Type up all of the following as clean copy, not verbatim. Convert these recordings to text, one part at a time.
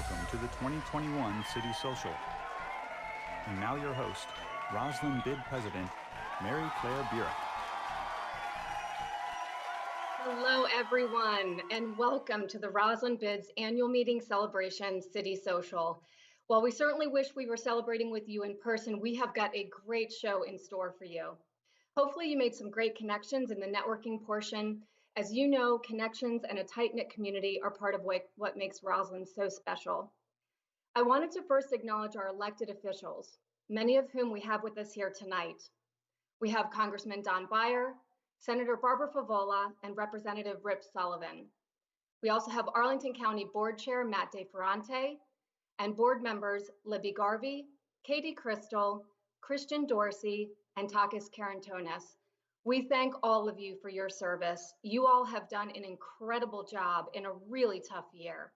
welcome to the 2021 City Social. And now your host, Rosslyn Bid President, Mary Claire Burek. Hello, everyone, and welcome to the Rosslyn Bid's annual meeting celebration, City Social. While we certainly wish we were celebrating with you in person, we have got a great show in store for you. Hopefully you made some great connections in the networking portion. As you know, connections and a tight-knit community are part of what makes Rosslyn so special. I wanted to first acknowledge our elected officials, many of whom we have with us here tonight. We have Congressman Don Beyer, Senator Barbara Favola, and Representative Rip Sullivan. We also have Arlington County Board Chair Matt DeFerrante and board members Libby Garvey, Katie Crystal, Christian Dorsey, and Takis Karantonis. We thank all of you for your service. You all have done an incredible job in a really tough year.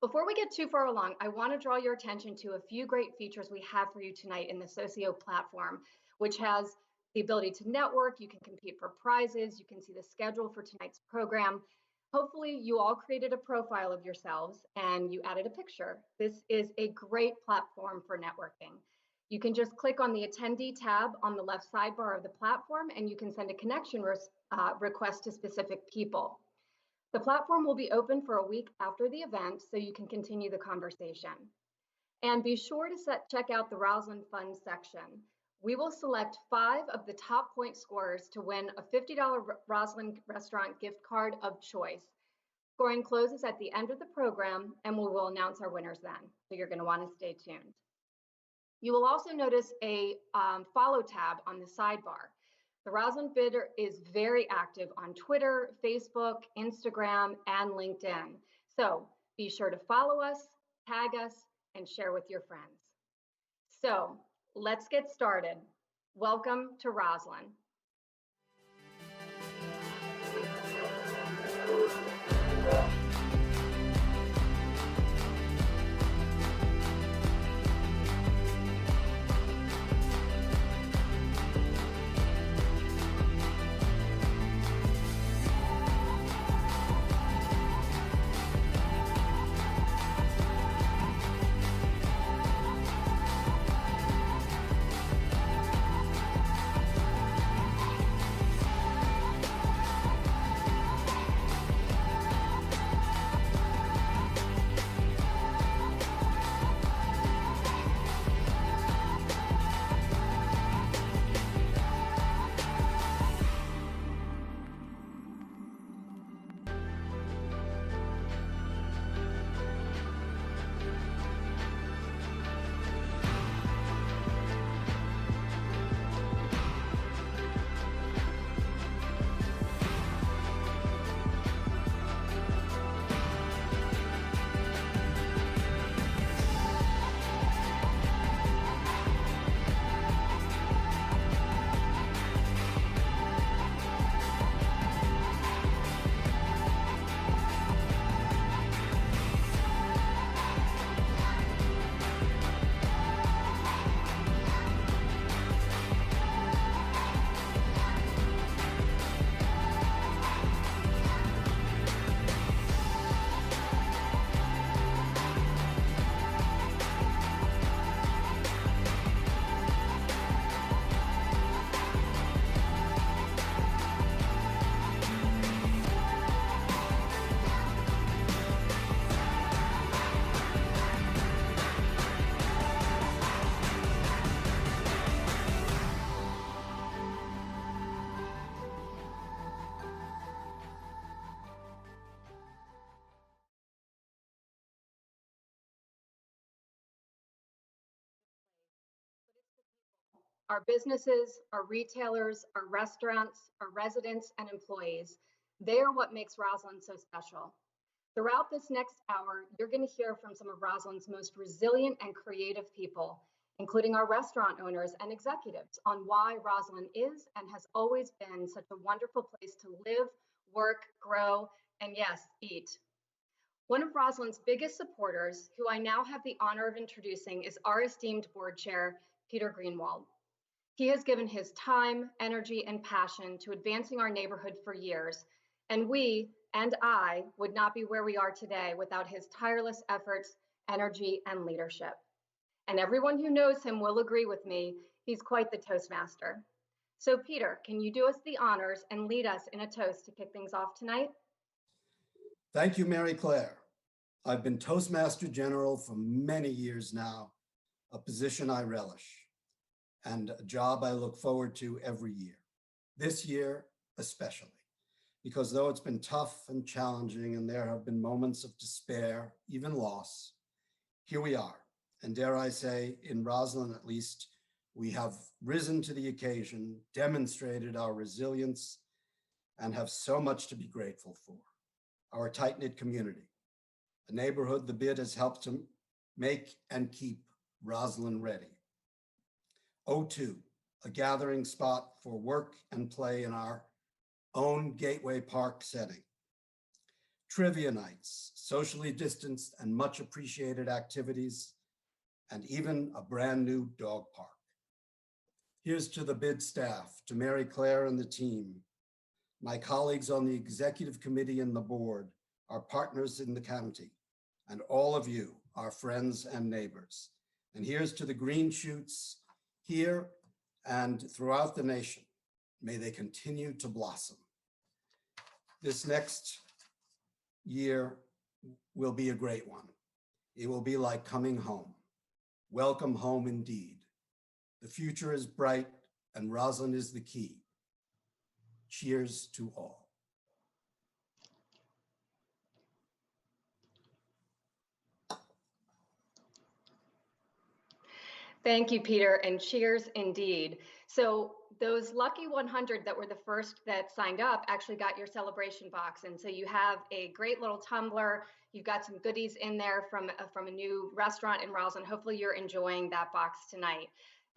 Before we get too far along, I want to draw your attention to a few great features we have for you tonight in the Socio platform, which has the ability to network, you can compete for prizes, you can see the schedule for tonight's program. Hopefully you all created a profile of yourselves and you added a picture. This is a great platform for networking. You can just click on the attendee tab on the left sidebar of the platform and you can send a connection request to specific people. The platform will be open for a week after the event so you can continue the conversation. And be sure to check out the Rosslyn Fund section. We will select 5 of the top point scorers to win a $50 Rosslyn restaurant gift card of choice. Scoring closes at the end of the program and we will announce our winners then. So you're going to want to stay tuned. You will also notice a follow tab on the sidebar. The Rosslyn Bidder is very active on Twitter, Facebook, Instagram, and LinkedIn. So be sure to follow us, tag us, and share with your friends. So let's get started. Welcome to Rosslyn. Our businesses, our retailers, our restaurants, our residents, and employees, they are what makes Rosslyn so special. Throughout this next hour, you're going to hear from some of Rosslyn's most resilient and creative people, including our restaurant owners and executives, on why Rosslyn is and has always been such a wonderful place to live, work, grow, and yes, eat. One of Rosslyn's biggest supporters, who I now have the honor of introducing, is our esteemed board chair, Peter Greenwald. He has given his time, energy, and passion to advancing our neighborhood for years, And we and I would not be where we are today without his tireless efforts, energy, and leadership. And everyone who knows him will agree with me, he's quite the Toastmaster. So, Peter, can you do us the honors and lead us in a toast to kick things off tonight? Thank you, Mary Claire. I've been Toastmaster General for many years now, a position I relish, and a job I look forward to every year. This year, especially, because though it's been tough and challenging, and there have been moments of despair, even loss, here we are. And dare I say, in Rosslyn at least, we have risen to the occasion, demonstrated our resilience, and have so much to be grateful for. Our tight-knit community, a neighborhood the bid has helped to make and keep Rosslyn ready. O2, a gathering spot for work and play in our own Gateway Park setting. Trivia nights, socially distanced and much appreciated activities, and even a brand new dog park. Here's to the bid staff, to Mary Claire and the team, my colleagues on the executive committee and the board, our partners in the county, and all of you, our friends and neighbors. And here's to the green shoots here and throughout the nation. May they continue to blossom. This next year will be a great one. It will be like coming home. Welcome home indeed. The future is bright and Rosslyn is the key. Cheers to all. Thank you, Peter, and cheers indeed. So those lucky 100 that were the first that signed up actually got your celebration box. And so you have a great little tumbler. You've got some goodies in there from a new restaurant in Rosslyn. Hopefully you're enjoying that box tonight.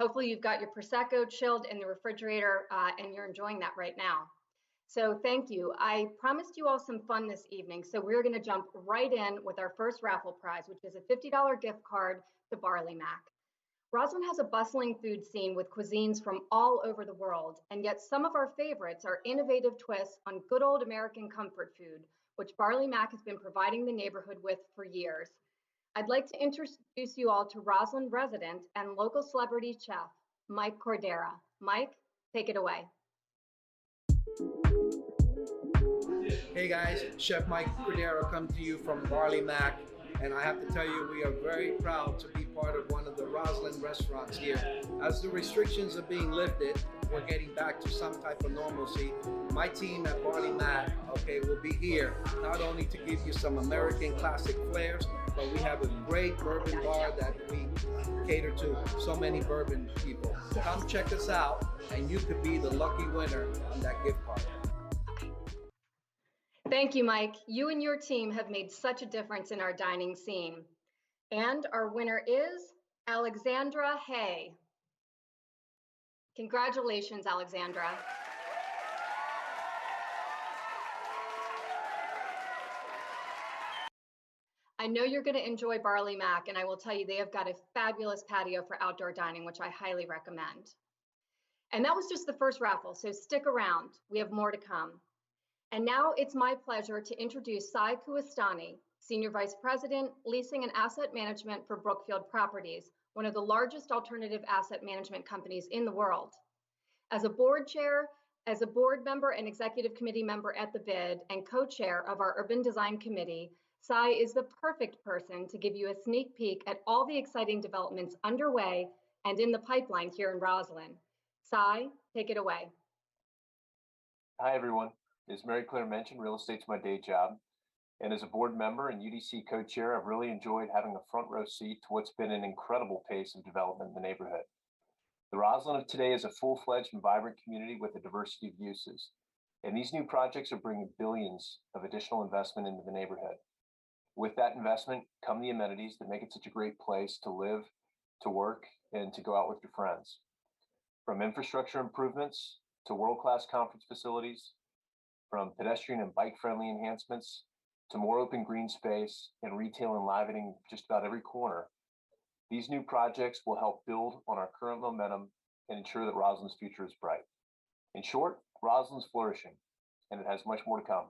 Hopefully you've got your Prosecco chilled in the refrigerator and you're enjoying that right now. So thank you. I promised you all some fun this evening. So we're gonna jump right in with our first raffle prize, which is a $50 gift card to Barley Mac. Rosslyn has a bustling food scene with cuisines from all over the world, and yet some of our favorites are innovative twists on good old American comfort food, which Barley Mac has been providing the neighborhood with for years. I'd like to introduce you all to Rosslyn resident and local celebrity chef, Mike Cordera. Mike, take it away. Hey guys, Chef Mike Cordero come to you from Barley Mac, and I have to tell you we are very proud to be part of one of the Rosslyn restaurants here. As the restrictions are being lifted, we're getting back to some type of normalcy. My team at Barley Mac, will be here not only to give you some American classic flares, but we have a great bourbon bar that we cater to so many bourbon people. Come check us out, and you could be the lucky winner on that gift card. Thank you, Mike. You and your team have made such a difference in our dining scene. And our winner is Alexandra Hay. Congratulations, Alexandra. I know you're going to enjoy Barley Mac, and I will tell you they have got a fabulous patio for outdoor dining, which I highly recommend. And that was just the first raffle, so stick around. We have more to come. And now it's my pleasure to introduce Sai Kuastani, Senior Vice President, Leasing and Asset Management for Brookfield Properties, one of the largest alternative asset management companies in the world. As a board chair, as a board member and executive committee member at the bid and co-chair of our Urban Design Committee, Sai is the perfect person to give you a sneak peek at all the exciting developments underway and in the pipeline here in Rosslyn. Sai, take it away. Hi, everyone. As Mary Claire mentioned, real estate's my day job. And as a board member and UDC co-chair, I've really enjoyed having a front row seat to what's been an incredible pace of development in the neighborhood. The Rosslyn of today is a full-fledged and vibrant community with a diversity of uses. And these new projects are bringing billions of additional investment into the neighborhood. With that investment come the amenities that make it such a great place to live, to work, and to go out with your friends. From infrastructure improvements to world-class conference facilities, from pedestrian and bike-friendly enhancements to more open green space and retail enlivening just about every corner, these new projects will help build on our current momentum and ensure that Rosslyn's future is bright. In short, Rosslyn's flourishing. and it has much more to come.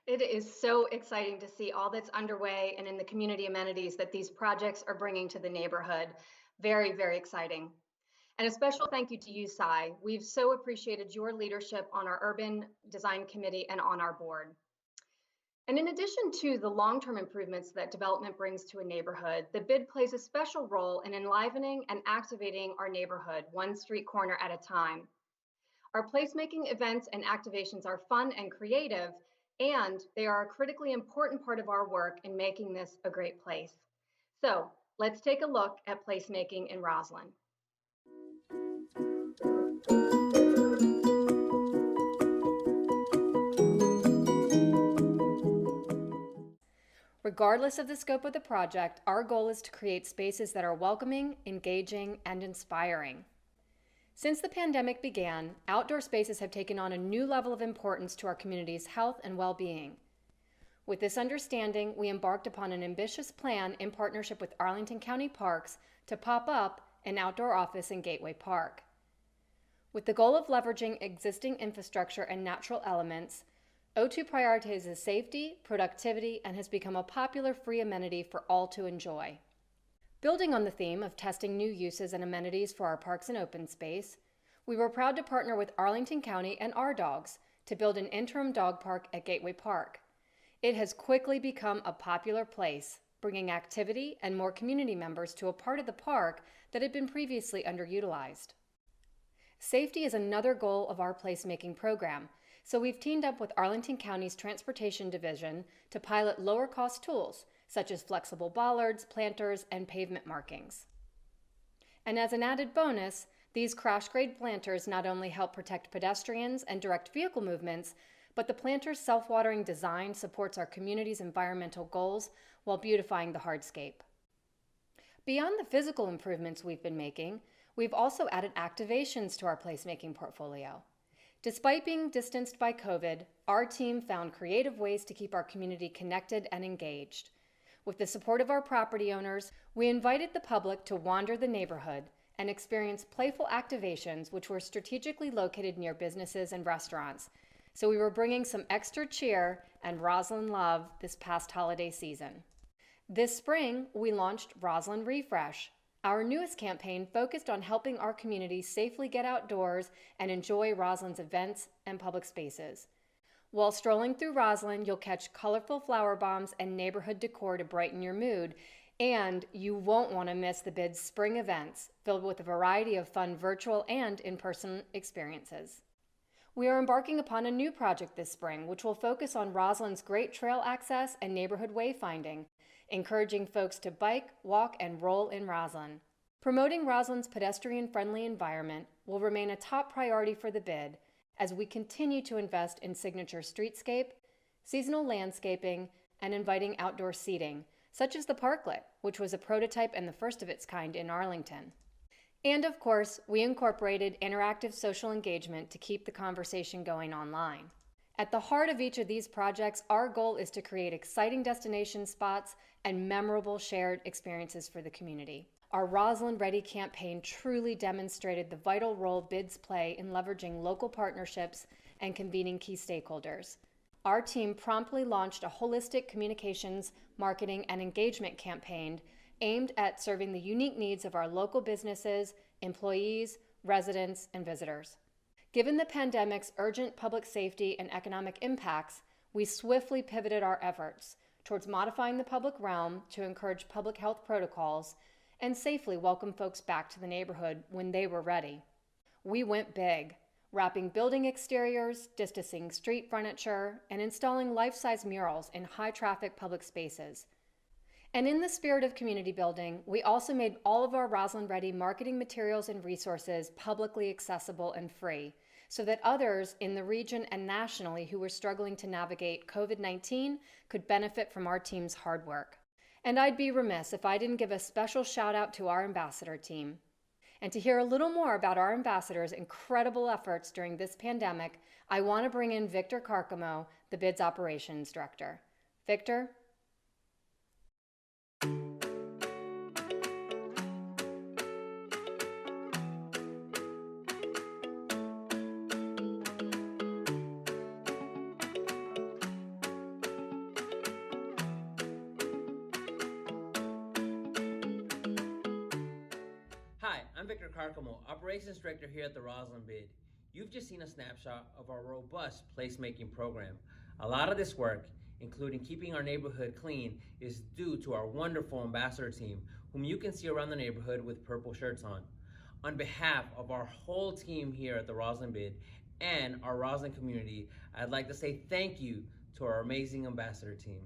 It is so exciting to see all that's underway and in the community amenities that these projects are bringing to the neighborhood. Very, very exciting. And a special thank you to you, Cy. We've so appreciated your leadership on our Urban Design Committee and on our board. And in addition to the long-term improvements that development brings to a neighborhood, the bid plays a special role in enlivening and activating our neighborhood, one street corner at a time. Our placemaking events and activations are fun and creative, and they are a critically important part of our work in making this a great place. So let's take a look at placemaking in Rosslyn. Regardless of the scope of the project, our goal is to create spaces that are welcoming, engaging, and inspiring. Since the pandemic began, outdoor spaces have taken on a new level of importance to our community's health and well-being. With this understanding, we embarked upon an ambitious plan in partnership with Arlington County Parks to pop up an outdoor office in Gateway Park. With the goal of leveraging existing infrastructure and natural elements, O2 prioritizes safety, productivity, and has become a popular free amenity for all to enjoy. Building on the theme of testing new uses and amenities for our parks and open space, we were proud to partner with Arlington County and Our Dogs to build an interim dog park at Gateway Park. It has quickly become a popular place, bringing activity and more community members to a part of the park that had been previously underutilized. Safety is another goal of our placemaking program, so we've teamed up with Arlington County's Transportation Division to pilot lower-cost tools, such as flexible bollards, planters, and pavement markings. And as an added bonus, these crash-grade planters not only help protect pedestrians and direct vehicle movements, but the planter's self-watering design supports our community's environmental goals while beautifying the hardscape. Beyond the physical improvements we've been making, we've also added activations to our placemaking portfolio. Despite being distanced by COVID, our team found creative ways to keep our community connected and engaged. With the support of our property owners, we invited the public to wander the neighborhood and experience playful activations which were strategically located near businesses and restaurants. So we were bringing some extra cheer and Rosslyn love this past holiday season. This spring, we launched Rosslyn Refresh, our newest campaign focused on helping our community safely get outdoors and enjoy Rosslyn's events and public spaces. While strolling through Rosslyn, you'll catch colorful flower bombs and neighborhood decor to brighten your mood. And you won't want to miss the BID's spring events, filled with a variety of fun virtual and in-person experiences. We are embarking upon a new project this spring, which will focus on Roslyn's great trail access and neighborhood wayfinding, encouraging folks to bike, walk, and roll in Rosslyn. Promoting Roslyn's pedestrian-friendly environment will remain a top priority for the BID as we continue to invest in signature streetscape, seasonal landscaping, and inviting outdoor seating, such as the Parklet, which was a prototype and the first of its kind in Arlington. And of course, we incorporated interactive social engagement to keep the conversation going online. At the heart of each of these projects, our goal is to create exciting destination spots and memorable shared experiences for the community. Our Rosslyn Ready campaign truly demonstrated the vital role BIDs play in leveraging local partnerships and convening key stakeholders. Our team promptly launched a holistic communications, marketing, and engagement campaign aimed at serving the unique needs of our local businesses, employees, residents, and visitors. Given the pandemic's urgent public safety and economic impacts, we swiftly pivoted our efforts towards modifying the public realm to encourage public health protocols and safely welcome folks back to the neighborhood when they were ready. We went big, wrapping building exteriors, distancing street furniture, and installing life-size murals in high-traffic public spaces. And in the spirit of community building, we also made all of our Rosslyn Ready marketing materials and resources publicly accessible and free, so that others in the region and nationally who were struggling to navigate COVID-19 could benefit from our team's hard work. And I'd be remiss if I didn't give a special shout out to our ambassador team. And to hear a little more about our ambassadors' incredible efforts during this pandemic, I want to bring in Victor Carcamo, the BID's operations director. Victor? Hi, I'm Victor Carcamo, Operations Director here at the Rosslyn BID. You've just seen a snapshot of our robust placemaking program. A lot of this work, including keeping our neighborhood clean, is due to our wonderful ambassador team, whom you can see around the neighborhood with purple shirts on. On behalf of our whole team here at the Rosslyn BID and our Rosslyn community, I'd like to say thank you to our amazing ambassador team.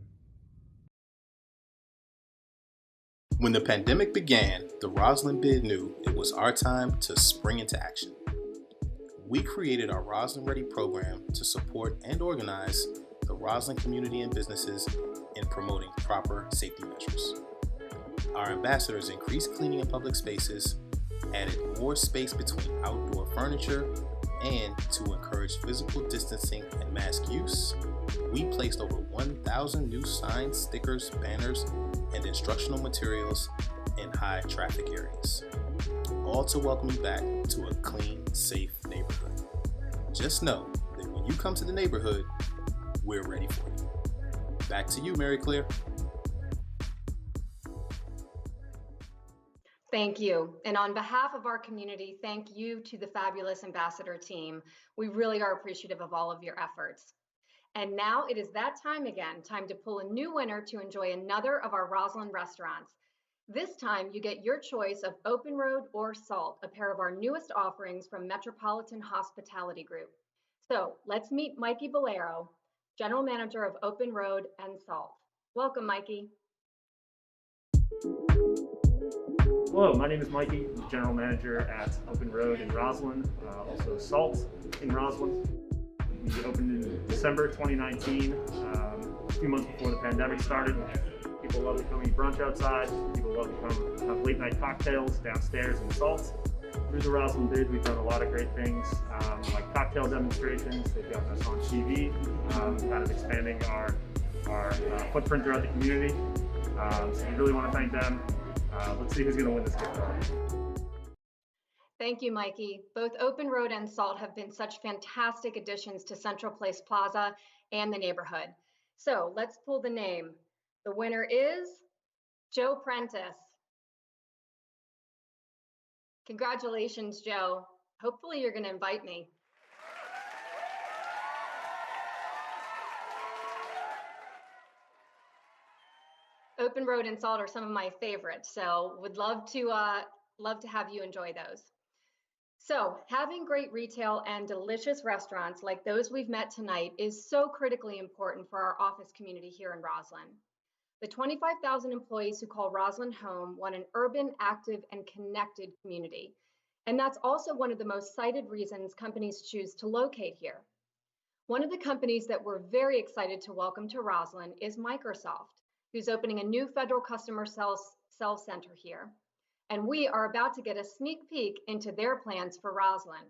When the pandemic began, the Rosslyn BID knew it was our time to spring into action. We created our Rosslyn Ready program to support and organize the Rosslyn community and businesses in promoting proper safety measures. Our ambassadors increased cleaning of public spaces, added more space between outdoor furniture, and to encourage physical distancing and mask use, we placed over 1,000 new signs, stickers, banners, and instructional materials in high traffic areas, all to welcome you back to a clean, safe neighborhood. Just know that when you come to the neighborhood, we're ready for you. Back to you, Mary Claire. Thank you. And on behalf of our community, thank you to the fabulous ambassador team. We really are appreciative of all of your efforts. And now it is that time again, time to pull a new winner to enjoy another of our Rosslyn restaurants. This time you get your choice of Open Road or Salt, a pair of our newest offerings from Metropolitan Hospitality Group. So let's meet Mikey Bolero, General Manager of Open Road and Salt. Welcome, Mikey. Hello, my name is Mikey. I'm the General Manager at Open Road in Rosslyn, also Salt in Rosslyn. We opened in December 2019, a few months before the pandemic started. People love to come eat brunch outside. People love to come have late night cocktails downstairs in Salt. Through the Rosslyn BID, we've done a lot of great things, like cocktail demonstrations. They've gotten us on TV, kind of expanding our footprint throughout the community. So we really want to thank them. Let's see who's going to win this gift card. Thank you, Mikey. Both Open Road and Salt have been such fantastic additions to Central Place Plaza and the neighborhood. So let's pull the name. The winner is Joe Prentice. Congratulations, Joe. Hopefully you're going to invite me. Open Road and Salt are some of my favorites, so would love to have you enjoy those. So having great retail and delicious restaurants like those we've met tonight is so critically important for our office community here in Rosslyn. The 25,000 employees who call Rosslyn home want an urban, active, and connected community. And that's also one of the most cited reasons companies choose to locate here. One of the companies that we're very excited to welcome to Rosslyn is Microsoft, who's opening a new federal customer cell center here. And we are about to get a sneak peek into their plans for Rosslyn.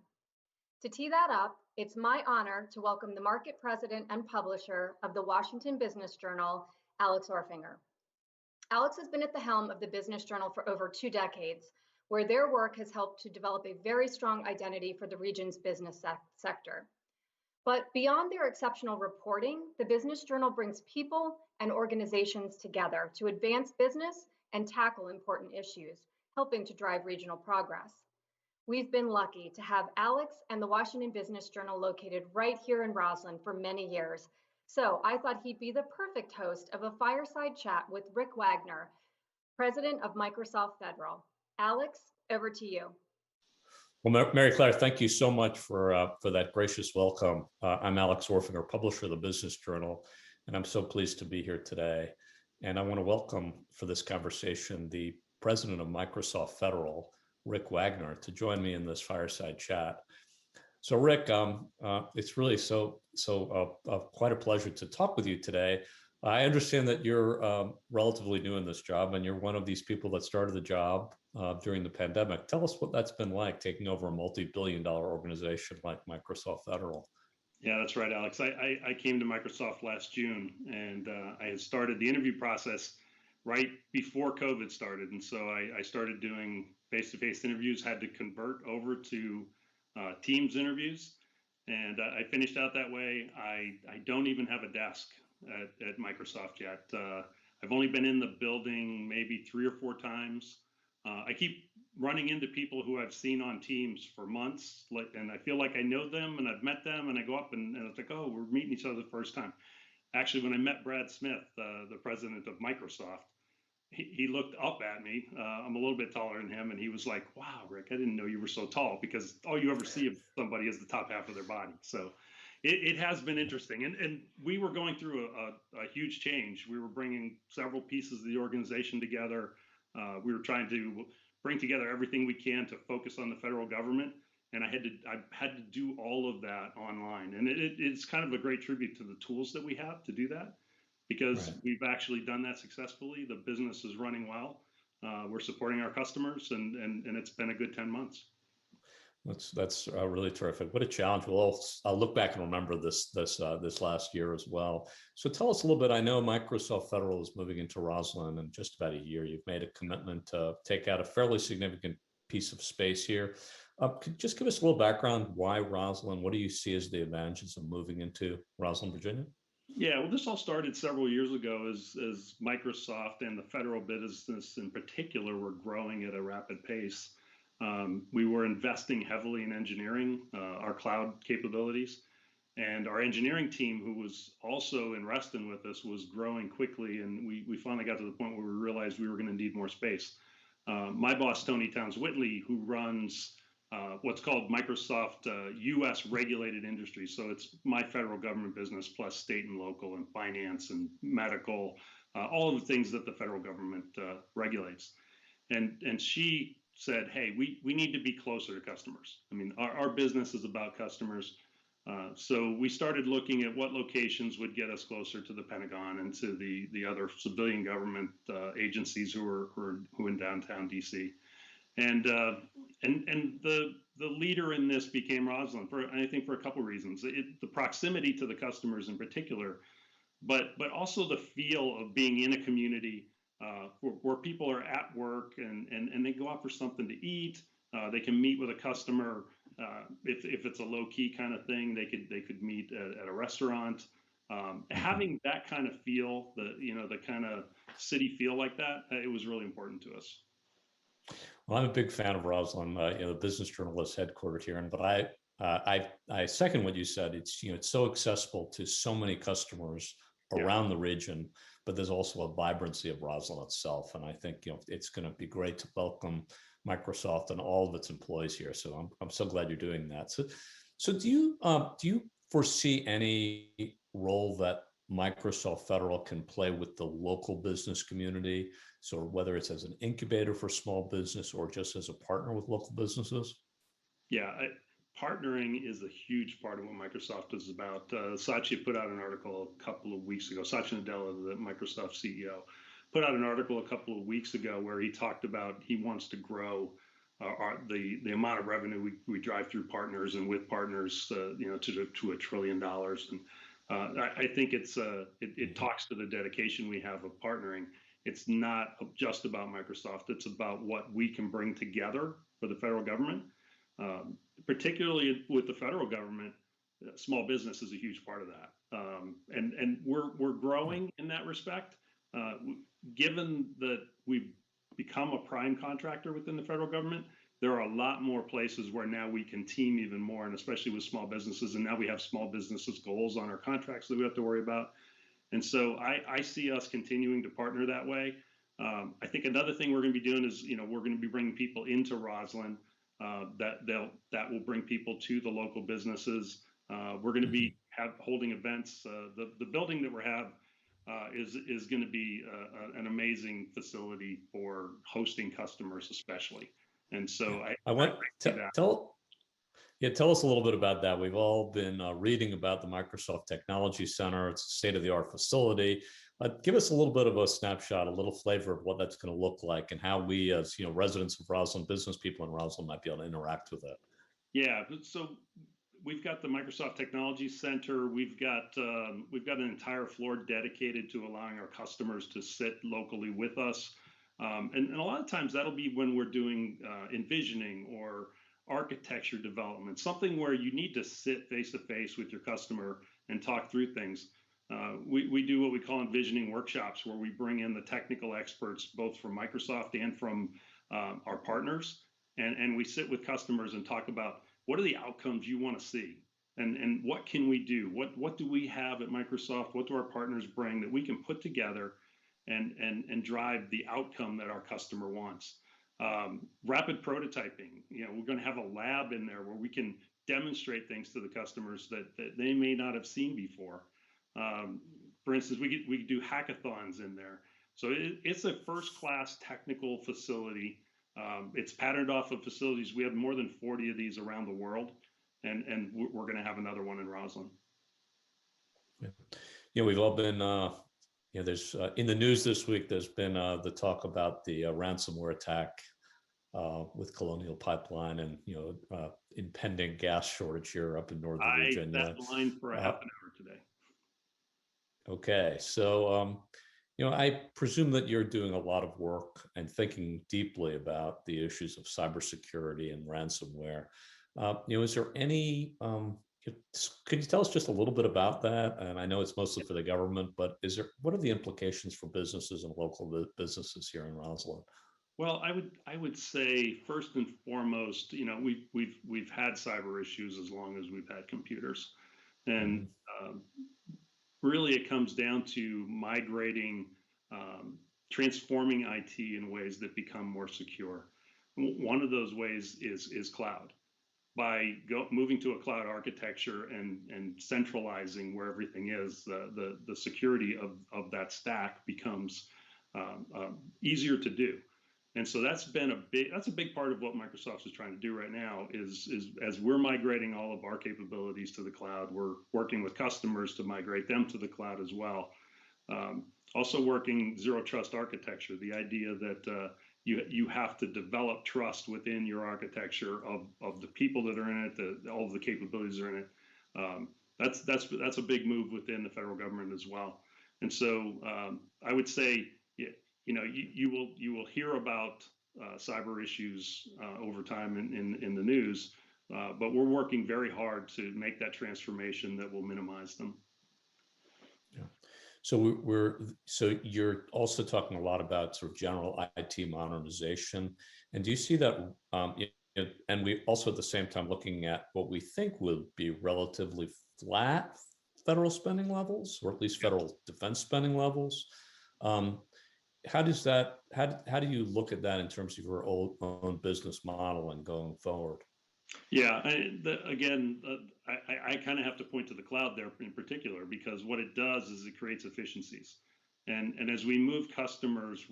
To tee that up, it's my honor to welcome the market president and publisher of the Washington Business Journal, Alex Orfinger. Alex has been at the helm of the Business Journal for over 2 decades, where their work has helped to develop a very strong identity for the region's business sector. But beyond their exceptional reporting, the Business Journal brings people and organizations together to advance business and tackle important issues, helping to drive regional progress. We've been lucky to have Alex and the Washington Business Journal located right here in Rosslyn for many years. So I thought he'd be the perfect host of a fireside chat with Rick Wagner, president of Microsoft Federal. Alex, over to you. Well, Mary Claire, thank you so much for that gracious welcome. I'm Alex Orfinger, publisher of the Business Journal, and I'm so pleased to be here today. And I want to welcome for this conversation the president of Microsoft Federal, Rick Wagner, to join me in this fireside chat. So Rick, it's really quite a pleasure to talk with you today. I understand that you're relatively new in this job, and you're one of these people that started the job during the pandemic. Tell us what that's been like, taking over a multi-billion-dollar organization like Microsoft Federal. Yeah, that's right, Alex. I came to Microsoft last June, and I had started the interview process right before COVID started. And so I started doing face-to-face interviews, had to convert over to Teams interviews. And I finished out that way. I don't even have a desk at Microsoft yet. I've only been in the building maybe 3 or 4 times. I keep running into people who I've seen on Teams for months, and I feel like I know them and I've met them, and I go up and it's like, oh, we're meeting each other the first time. Actually, when I met Brad Smith, the president of Microsoft, he looked up at me. I'm a little bit taller than him, and he was like, wow, Rick, I didn't know you were so tall, because all you ever see of somebody is the top half of their body. So it has been interesting. And we were going through a huge change. We were bringing several pieces of the organization together. We were trying to bring together everything we can to focus on the federal government. And I had to do all of that online. And it's kind of a great tribute to the tools that we have to do that, because we've actually done that successfully. The business is running well. We're supporting our customers, and it's been a good 10 months. That's really terrific. What a challenge. Well, I'll look back and remember this last year as well. So tell us a little bit. I know Microsoft Federal is moving into Rosslyn in just about a year. You've made a commitment to take out a fairly significant piece of space here. Could you just give us a little background? Why Rosslyn? What do you see as the advantages of moving into Rosslyn, Virginia? Yeah, well, this all started several years ago as Microsoft and the federal business in particular were growing at a rapid pace. We were investing heavily in engineering, our cloud capabilities, and our engineering team, who was also in Reston with us, was growing quickly, and we finally got to the point where we realized we were going to need more space. My boss, Tony Towns-Whitley, who runs what's called Microsoft U.S. regulated industries. So it's my federal government business plus state and local and finance and medical, all of the things that the federal government regulates. And she said, hey, we need to be closer to customers. I mean, our business is about customers. So we started looking at what locations would get us closer to the Pentagon and to the other civilian government agencies who are in downtown DC. And the leader in this became Rosslyn, I think for a couple of reasons. The proximity to the customers in particular, but also the feel of being in a community where people are at work and they go out for something to eat. They can meet with a customer. If it's a low key kind of thing, they could meet at a restaurant. Having that kind of feel, the kind of city feel like that, it was really important to us. Well, I'm a big fan of Rosslyn. The Business Journal is headquartered here, but I second what you said. It's so accessible to so many customers around the region, but there's also a vibrancy of Rosslyn itself. And I think, it's going to be great to welcome Microsoft and all of its employees here. So I'm so glad you're doing that. So do you foresee any role that Microsoft Federal can play with the local business community? So whether it's as an incubator for small business or just as a partner with local businesses? Yeah, partnering is a huge part of what Microsoft is about. Satya put out an article a couple of weeks ago. Satya Nadella, the Microsoft CEO, put out an article a couple of weeks ago where he talked about he wants to grow the amount of revenue we drive through partners and with partners, to $1 trillion. And I think it talks to the dedication we have of partnering. It's not just about Microsoft. It's about what we can bring together for the federal government. Particularly with the federal government, small business is a huge part of that, and we're growing in that respect. Given that we've become a prime contractor within the federal government, there are a lot more places where now we can team even more, and especially with small businesses. And now we have small businesses goals on our contracts that we have to worry about. And so I see us continuing to partner that way. I think another thing we're going to be doing is, we're going to be bringing people into Rosslyn. That will bring people to the local businesses. We're going to be holding events. The building that we have is going to be an amazing facility for hosting customers, especially. And so I want to tell us a little bit about that. We've all been reading about the Microsoft Technology Center. It's a state-of-the-art facility. Give us a little bit of a snapshot, a little flavor of what that's going to look like, and how we, as residents of Rosslyn, business people in Rosslyn, might be able to interact with it. Yeah, so we've got the Microsoft Technology Center. We've got an entire floor dedicated to allowing our customers to sit locally with us, and a lot of times that'll be when we're doing envisioning or architecture development, something where you need to sit face to face with your customer and talk through things. We do what we call envisioning workshops, where we bring in the technical experts, both from Microsoft and from our partners, and we sit with customers and talk about what are the outcomes you want to see, and what can we do? What do we have at Microsoft? What do our partners bring that we can put together and drive the outcome that our customer wants? Rapid prototyping. We're going to have a lab in there where we can demonstrate things to the customers that they may not have seen before. For instance, we could do hackathons in there. So it's a first-class technical facility. It's patterned off of facilities. We have more than 40 of these around the world, and we're going to have another one in Rosslyn. Yeah, we've all been, there's in the news this week, there's been the talk about the ransomware attack with Colonial Pipeline and, impending gas shortage here up in Northern Virginia. I sat in line for a half an hour today. Okay, so I presume that you're doing a lot of work and thinking deeply about the issues of cybersecurity and ransomware. Is there any? Could you tell us just a little bit about that? And I know it's mostly for the government, but what are the implications for businesses and local businesses here in Rosslyn? Well, I would say first and foremost, we've had cyber issues as long as we've had computers, and really it comes down to migrating, transforming IT in ways that become more secure. One of those ways is cloud. By moving to a cloud architecture and centralizing where everything is, the security of that stack becomes easier to do. And so that's a big part of what Microsoft is trying to do right now is as we're migrating all of our capabilities to the cloud, we're working with customers to migrate them to the cloud as well. Also working zero trust architecture, the idea that you have to develop trust within your architecture of the people that are in it, all of the capabilities that are in it. That's a big move within the federal government as well. And so I would say, you will hear about cyber issues over time in the news, but we're working very hard to make that transformation that will minimize them. Yeah. So you're also talking a lot about sort of general IT modernization, and do you see that? And we also at the same time looking at what we think will be relatively flat federal spending levels, or at least federal defense spending levels. How does that, how do you look at that in terms of your own business model and going forward? Yeah, I kind of have to point to the cloud there in particular, because what it does is it creates efficiencies. And as we move customers,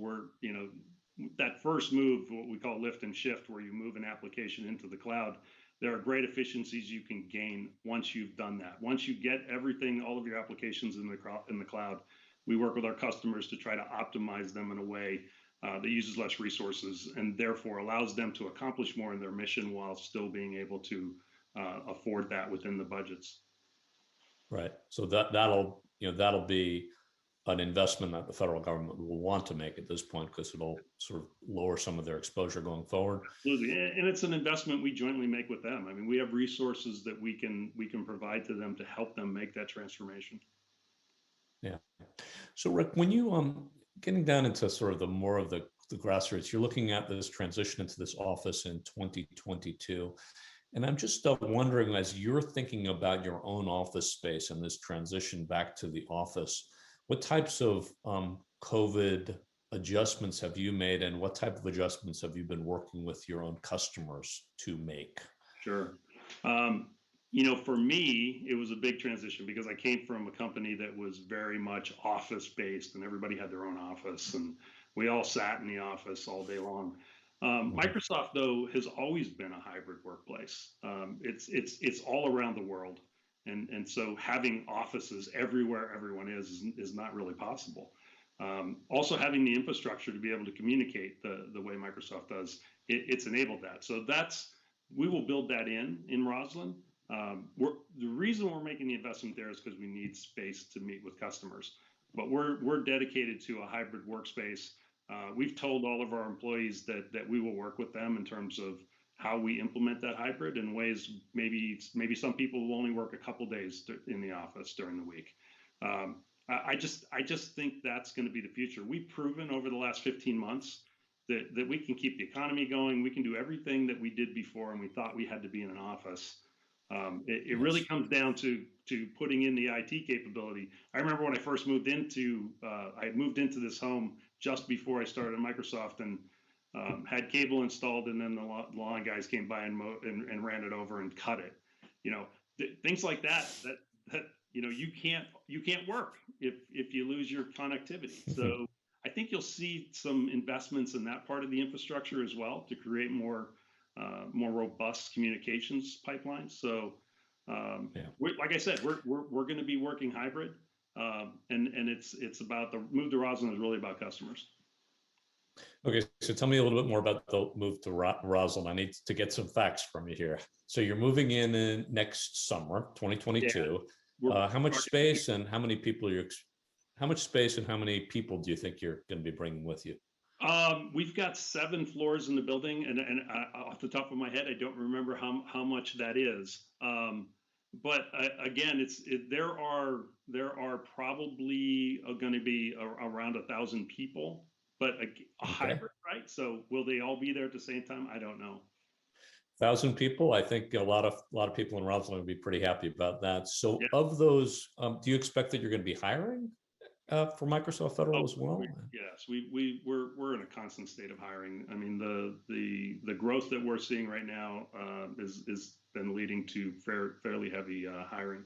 that first move, what we call lift and shift, where you move an application into the cloud, there are great efficiencies you can gain once you've done that. Once you get everything, all of your applications in the cloud, we work with our customers to try to optimize them in a way that uses less resources and therefore allows them to accomplish more in their mission while still being able to afford that within the budgets. Right. So that'll be an investment that the federal government will want to make at this point, because it'll sort of lower some of their exposure going forward. Absolutely, and it's an investment we jointly make with them. I mean, we have resources that we can provide to them to help them make that transformation. Yeah. So Rick, when you getting down into sort of the more of the grassroots, you're looking at this transition into this office in 2022. And I'm just wondering, as you're thinking about your own office space and this transition back to the office, what types of COVID adjustments have you made, and what type of adjustments have you been working with your own customers to make? Sure. For me, it was a big transition because I came from a company that was very much office based, and everybody had their own office, and we all sat in the office all day long. Microsoft, though, has always been a hybrid workplace. It's all around the world, and so having offices everywhere everyone is not really possible. Also, having the infrastructure to be able to communicate the way Microsoft does, it's enabled that. So we will build that in Rosslyn. The reason we're making the investment there is because we need space to meet with customers. But we're dedicated to a hybrid workspace. We've told all of our employees that we will work with them in terms of how we implement that hybrid in ways. Maybe some people will only work a couple days in the office during the week. I just think that's going to be the future. We've proven over the last 15 months that we can keep the economy going. We can do everything that we did before, and we thought we had to be in an office. It really comes down to putting in the IT capability. I remember when I first moved into, I moved into this home just before I started at Microsoft, and had cable installed, and then the lawn guys came by and ran it over and cut it. Things like that you can't work if you lose your connectivity. So I think you'll see some investments in that part of the infrastructure as well to create more robust communications pipelines. So, like I said, we're going to be working hybrid, and it's about the move to Rosslyn is really about customers. Okay, so tell me a little bit more about the move to Rosslyn. I need to get some facts from you here. So you're moving in next summer, 2022. Yeah. How much space and how many people how much space and how many people do you think you're going to be bringing with you? We've got 7 floors in the building, and off the top of my head, I don't remember how much that is. But again, there are probably going to be around 1,000 people, but a hybrid, right? So will they all be there at the same time? I don't know. 1,000 people. I think a lot of people in Rosslyn would be pretty happy about that. So, Of those, do you expect that you're going to be hiring for Microsoft Federal as well? Yes, we're in a constant state of hiring. I mean, the growth that we're seeing right now is been leading to fairly heavy hiring.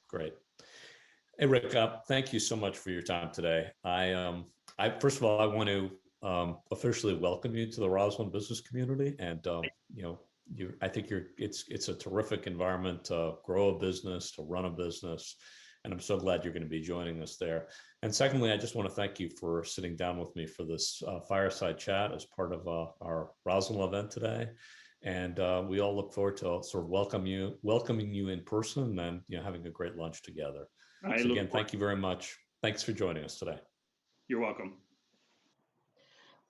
Great. Hey, Rick, thank you so much for your time today. I first of all, I want to officially welcome you to the Rosslyn business community, and I think it's a terrific environment to grow a business, to run a business, and I'm so glad you're going to be joining us there. And secondly, I just want to thank you for sitting down with me for this fireside chat as part of our Rosslyn event today. And we all look forward to sort of welcoming you in person, and having a great lunch together. So again, thank you very much. Thanks for joining us today. You're welcome.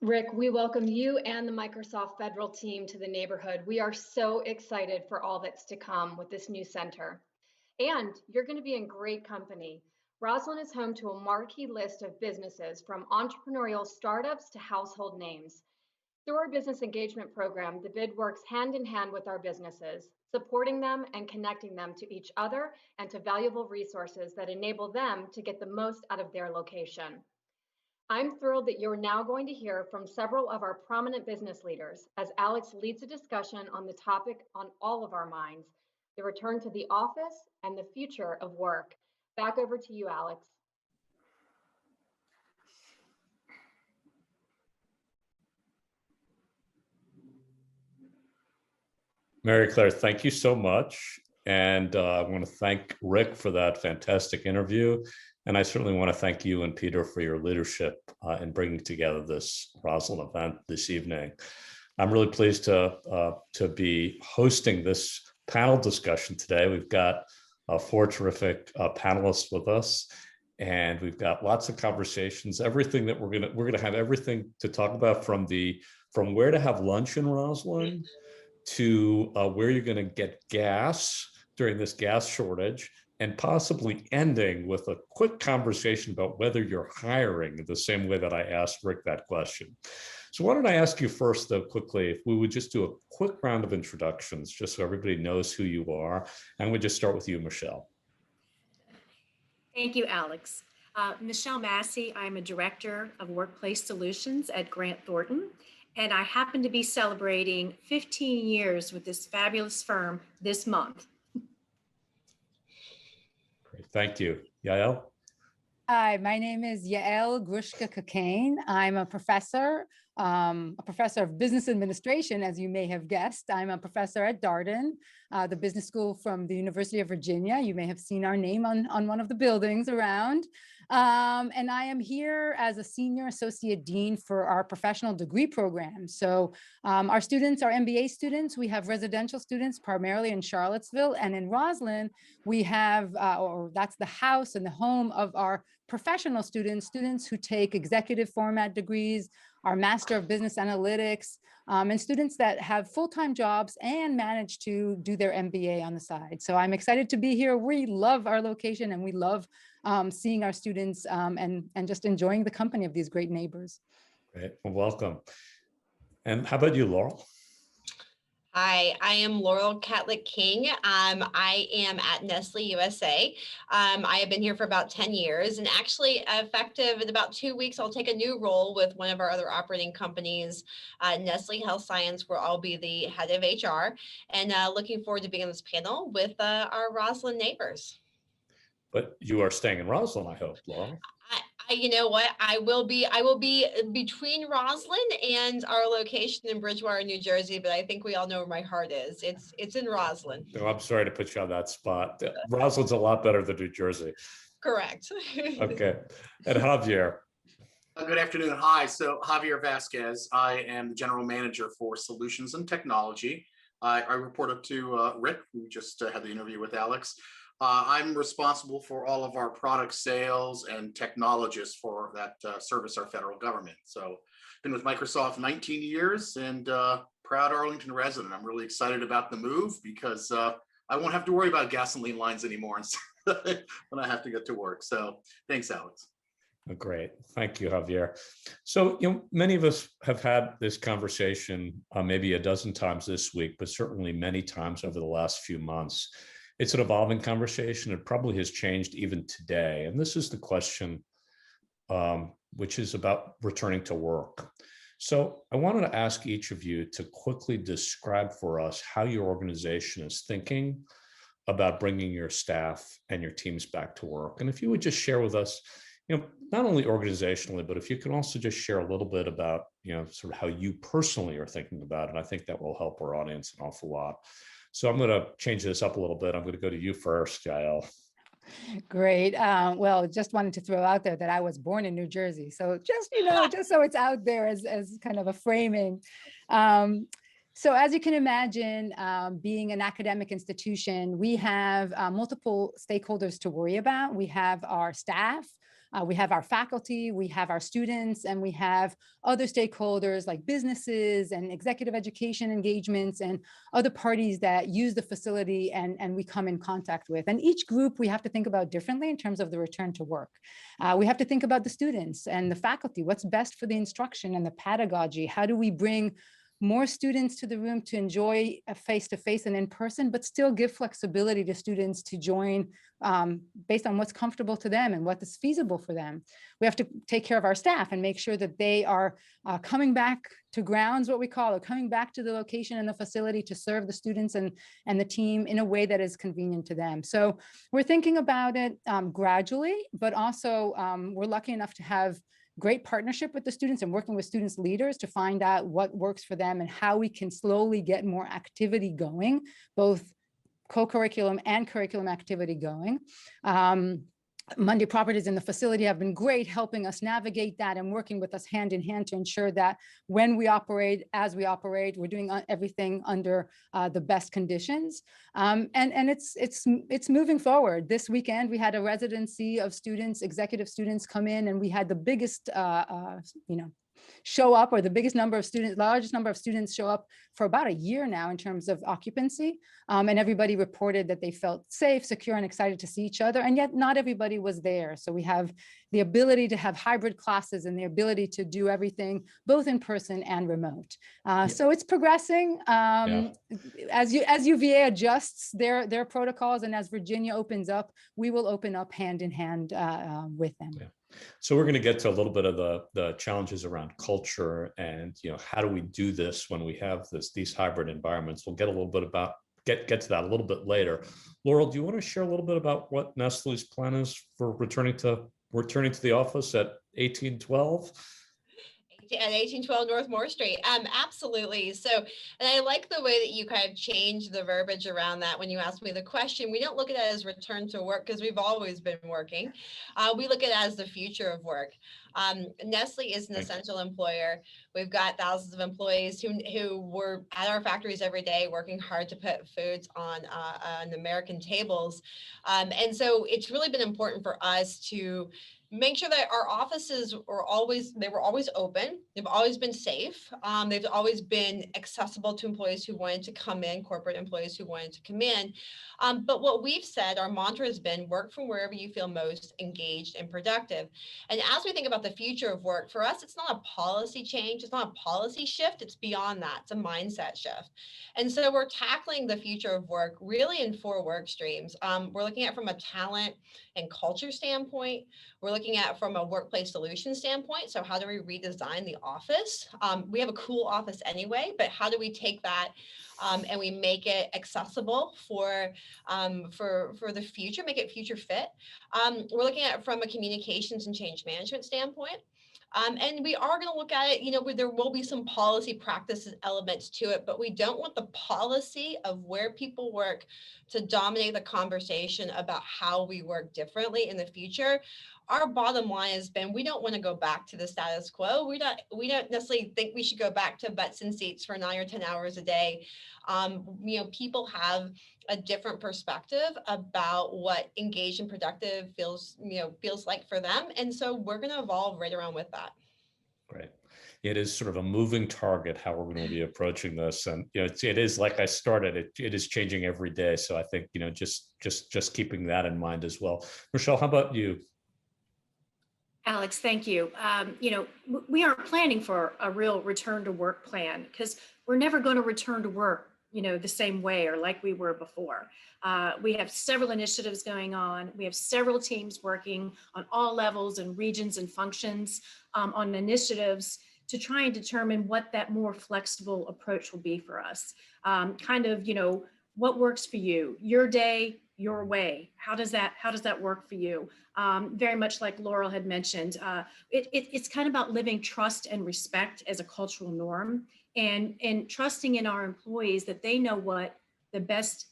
Rick, we welcome you and the Microsoft Federal team to the neighborhood. We are so excited for all that's to come with this new center. And you're going to be in great company. Rosslyn is home to a marquee list of businesses, from entrepreneurial startups to household names. Through our business engagement program, the BID works hand in hand with our businesses, supporting them and connecting them to each other and to valuable resources that enable them to get the most out of their location. I'm thrilled that you're now going to hear from several of our prominent business leaders as Alex leads a discussion on the topic on all of our minds, the return to the office and the future of work. Back over to you, Alex. Mary Claire, thank you so much. And I want to thank Rick for that fantastic interview. And I certainly want to thank you and Peter for your leadership in bringing together this Rosslyn event this evening. I'm really pleased to be hosting this panel discussion today. We've got 4 terrific panelists with us, and we've got lots of conversations. Everything that we're gonna have everything to talk about from where to have lunch in Rosslyn to where you're going to get gas during this gas shortage, and possibly ending with a quick conversation about whether you're hiring the same way that I asked Rick that question. So why don't I ask you first, though, quickly, if we would just do a quick round of introductions, just so everybody knows who you are. And we'll just start with you, Michelle. Thank you, Alex. Michelle Massey, I'm a Director of Workplace Solutions at Grant Thornton, and I happen to be celebrating 15 years with this fabulous firm this month. Great, thank you. Yael? Hi, my name is Yael Grushka-Cocaine. I'm a professor of business administration, as you may have guessed. I'm a professor at Darden, the business school from the University of Virginia. You may have seen our name on one of the buildings around. And I am here as a senior associate dean for our professional degree program. So our students are MBA students. We have residential students primarily in Charlottesville, and in Rosslyn, we have, or that's the house and the home of our professional students, students who take executive format degrees, our Master of Business Analytics, and students that have full-time jobs and manage to do their MBA on the side. So I'm excited to be here. We love our location, and we love seeing our students and just enjoying the company of these great neighbors. Great, well, welcome. And how about you, Laurel? Hi, I am Laurel Catlick King. I am at Nestle USA. I have been here for about 10 years, and actually effective in about 2 weeks, I'll take a new role with one of our other operating companies, Nestle Health Science, where I'll be the head of HR, and looking forward to being on this panel with our Rosslyn neighbors. But you are staying in Rosslyn, I hope, Laurel. You know what? I will be between Rosslyn and our location in Bridgewater, New Jersey, but I think we all know where my heart is. It's in Rosslyn. No, I'm sorry to put you on that spot. Roslyn's a lot better than New Jersey. Correct. Okay. And Javier. Good afternoon. Hi. So Javier Vasquez. I am the general manager for solutions and technology. I report up to Rick, who just had the interview with Alex. I'm responsible for all of our product sales and technologists for that service our federal government. So been with Microsoft 19 years and proud Arlington resident. I'm really excited about the move because I won't have to worry about gasoline lines anymore when I have to get to work. So thanks, Alex. Oh, great. Thank you, Javier. So, many of us have had this conversation maybe a dozen times this week, but certainly many times over the last few months. It's an evolving conversation. It probably has changed even today. And this is the question, which is about returning to work. So I wanted to ask each of you to quickly describe for us how your organization is thinking about bringing your staff and your teams back to work. And if you would just share with us, not only organizationally, but if you can also just share a little bit about, sort of how you personally are thinking about it. I think that will help our audience an awful lot. So I'm going to change this up a little bit. I'm going to go to you first, Yael. Great. Well, just wanted to throw out there that I was born in New Jersey. So just, just so it's out there as kind of a framing. So as you can imagine, being an academic institution, we have multiple stakeholders to worry about. We have our staff, We have our faculty, we have our students, and we have other stakeholders like businesses and executive education engagements and other parties that use the facility and we come in contact with. And each group we have to think about differently in terms of the return to work. We have to think about the students and the faculty, what's best for the instruction and the pedagogy. How do we bring more students to the room to enjoy a face-to-face and in person, but still give flexibility to students to join based on what's comfortable to them and what is feasible for them. We have to take care of our staff and make sure that they are coming back to grounds, what we call it, coming back to the location and the facility to serve the students and the team in a way that is convenient to them. So we're thinking about it gradually, but also we're lucky enough to have great partnership with the students and working with students leaders to find out what works for them and how we can slowly get more activity going, both co-curriculum and curriculum activity going. Monday Properties in the facility have been great helping us navigate that and working with us hand in hand to ensure that when we operate, as we operate, we're doing everything under the best conditions. And it's moving forward. This weekend, we had a residency of students, executive students come in, and we had the biggest, show up, or the biggest number of students, largest number of students show up for about a year now in terms of occupancy. And everybody reported that they felt safe, secure, and excited to see each other. And yet not everybody was there. So we have the ability to have hybrid classes and the ability to do everything both in person and remote. So it's progressing. As UVA adjusts their protocols and as Virginia opens up, we will open up hand in hand with them. So we're going to get to a little bit of the challenges around culture and, how do we do this when we have these hybrid environments? We'll get a little bit about get to that a little bit later. Laurel, do you want to share a little bit about what Nestle's plan is for returning to the office at 1812? At 1812 North Moore Street. Absolutely. So, and I like the way that you kind of changed the verbiage around that when you asked me the question. We don't look at it as return to work because we've always been working. We look at it as the future of work. Nestle is an essential employer. We've got thousands of employees who were at our factories every day working hard to put foods on American tables. And so it's really been important for us to make sure that our offices were always open. They've always been safe. They've always been accessible to employees who wanted to come in, corporate employees who wanted to come in. But what we've said, our mantra has been work from wherever you feel most engaged and productive. And as we think about the future of work, for us, it's not a policy change. It's not a policy shift. It's beyond that. It's a mindset shift. And so we're tackling the future of work really in 4 work streams. We're looking at from a talent and culture standpoint. We're looking at from a workplace solution standpoint. So how do we redesign the office? We have a cool office anyway, but how do we take that and we make it accessible for the future, make it future fit? We're looking at it from a communications and change management standpoint. And we are going to look at it, there will be some policy practices elements to it, but we don't want the policy of where people work to dominate the conversation about how we work differently in the future. Our bottom line has been, we don't want to go back to the status quo. We don't necessarily think we should go back to butts and seats for 9 or 10 hours a day. People have a different perspective about what engaged and productive feels like for them. And so we're going to evolve right around with that. Great. It is sort of a moving target, how we're going to be approaching this. And, it is like I started, it is changing every day. So I think, just keeping that in mind as well. Rochelle, how about you? Alex, thank you. We aren't planning for a real return to work plan because we're never going to return to work, the same way or like we were before. We have several initiatives going on. We have several teams working on all levels and regions and functions on initiatives to try and determine what that more flexible approach will be for us. What works for you, your day, your way. How does that work for you? Very much like Laurel had mentioned, it's kind of about living trust and respect as a cultural norm, and trusting in our employees that they know what the best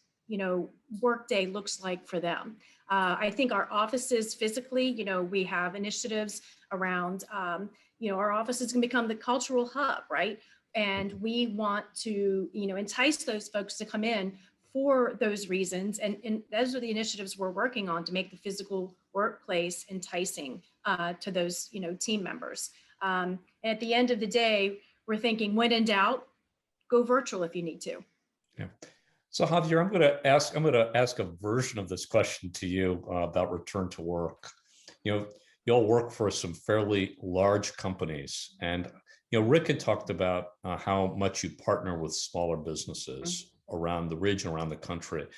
work day looks like for them. I think our offices physically, we have initiatives around, our offices can become the cultural hub, right? And we want to, entice those folks to come in for those reasons. And those are the initiatives we're working on to make the physical workplace enticing to those, team members. And at the end of the day, we're thinking, when in doubt, go virtual if you need to. Yeah. So Javier, I'm going to ask a version of this question to you about return to work. You all work for some fairly large companies, and Rick had talked about how much you partner with smaller businesses around the region, around the country. And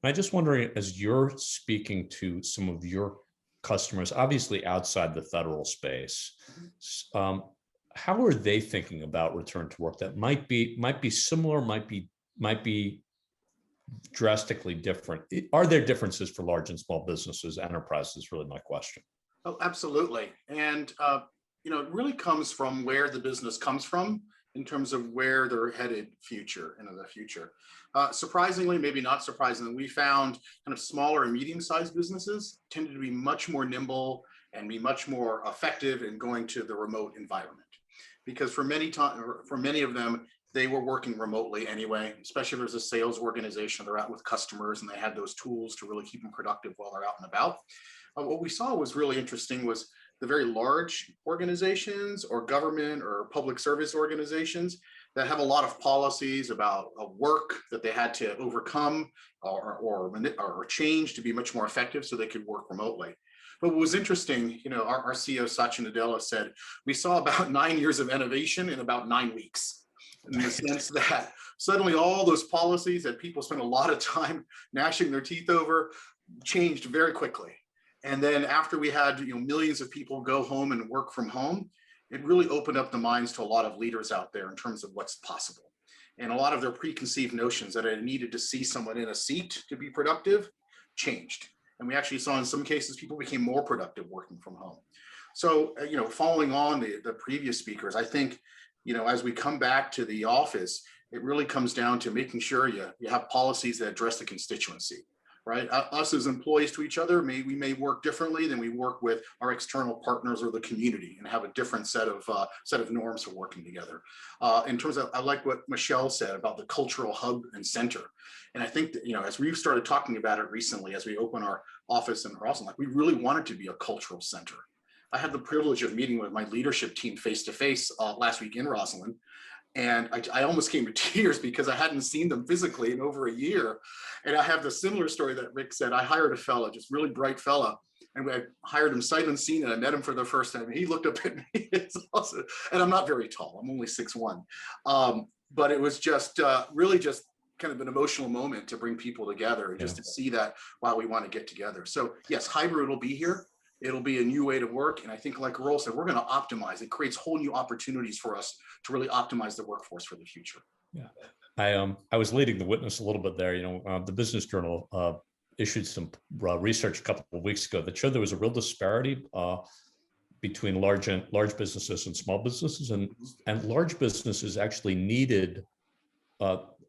I just wondering, as you're speaking to some of your customers, obviously outside the federal space, how are they thinking about return to work? That might be similar, might be drastically different. Are there differences for large and small businesses, enterprises? Is really my question. Oh, absolutely. And, it really comes from where the business comes from in terms of where they're headed into the future. Surprisingly, maybe not surprisingly, we found kind of smaller and medium-sized businesses tended to be much more nimble and be much more effective in going to the remote environment. Because for many of them, they were working remotely anyway, especially if there's a sales organization, they're out with customers and they had those tools to really keep them productive while they're out and about. What we saw was really interesting was the very large organizations or government or public service organizations that have a lot of policies about work that they had to overcome or change to be much more effective so they could work remotely. But what was interesting, our CEO Satya Nadella said, we saw about 9 years of innovation in about 9 weeks. In the sense that suddenly all those policies that people spent a lot of time gnashing their teeth over changed very quickly. And then after we had millions of people go home and work from home, it really opened up the minds to a lot of leaders out there in terms of what's possible. And a lot of their preconceived notions that I needed to see someone in a seat to be productive changed. And we actually saw in some cases people became more productive working from home. So, following on the previous speakers, I think, as we come back to the office, it really comes down to making sure you have policies that address the constituency. Right, us as employees to each other, we may work differently than we work with our external partners or the community, and have a different set of norms for working together. In terms of, I like what Michelle said about the cultural hub and center, and I think that as we've started talking about it recently, as we open our office in Rosslyn, we really want it to be a cultural center. I had the privilege of meeting with my leadership team face to face last week in Rosslyn. And I almost came to tears because I hadn't seen them physically in over a year. And I have the similar story that Rick said. I hired a fella, just really bright fella, and I hired him sight unseen, and I met him for the first time. And he looked up at me. It's awesome. And I'm not very tall. I'm only 6'1". But it was just really just kind of an emotional moment to bring people together and just to see that, wow, we want to get together. So yes, hybrid will be here. It'll be a new way to work. And I think, like Earl said, we're going to optimize. It creates whole new opportunities for us to really optimize the workforce for the future. Yeah, I was leading the witness a little bit there. The Business Journal issued some research a couple of weeks ago that showed there was a real disparity between large businesses and small businesses, and large businesses actually needed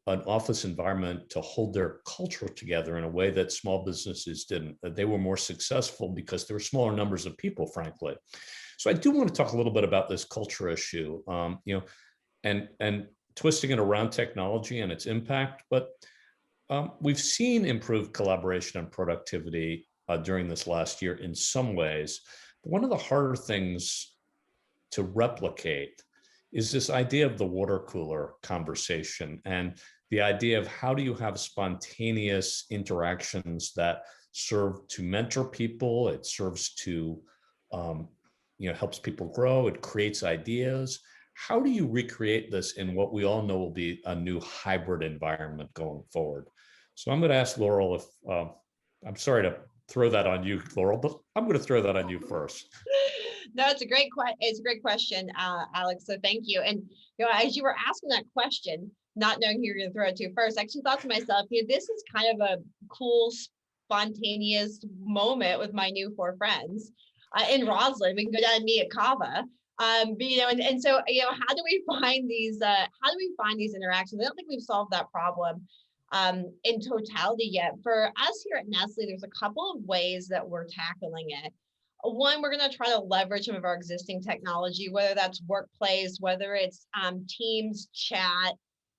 an office environment to hold their culture together in a way that small businesses didn't. That they were more successful because there were smaller numbers of people, frankly. So I do want to talk a little bit about this culture issue, and twisting it around technology and its impact. But we've seen improved collaboration and productivity during this last year in some ways. But one of the harder things to replicate is this idea of the water cooler conversation, and the idea of how do you have spontaneous interactions that serve to mentor people, it serves to, helps people grow, it creates ideas. How do you recreate this in what we all know will be a new hybrid environment going forward? So I'm going to ask Laurel if, I'm sorry to throw that on you, Laurel, but I'm going to throw that on you first. No, it's a great question, Alex. So thank you. And as you were asking that question, not knowing who you're going to throw it to first, I actually thought to myself, this is kind of a cool, spontaneous moment with my new 4 friends in Rosslyn. We can go down and meet at Kava. And so how do we find these? How do we find these interactions? I don't think we've solved that problem in totality yet. For us here at Nestle, there's a couple of ways that we're tackling it. One, we're going to try to leverage some of our existing technology, whether that's Workplace, whether it's Teams, chat,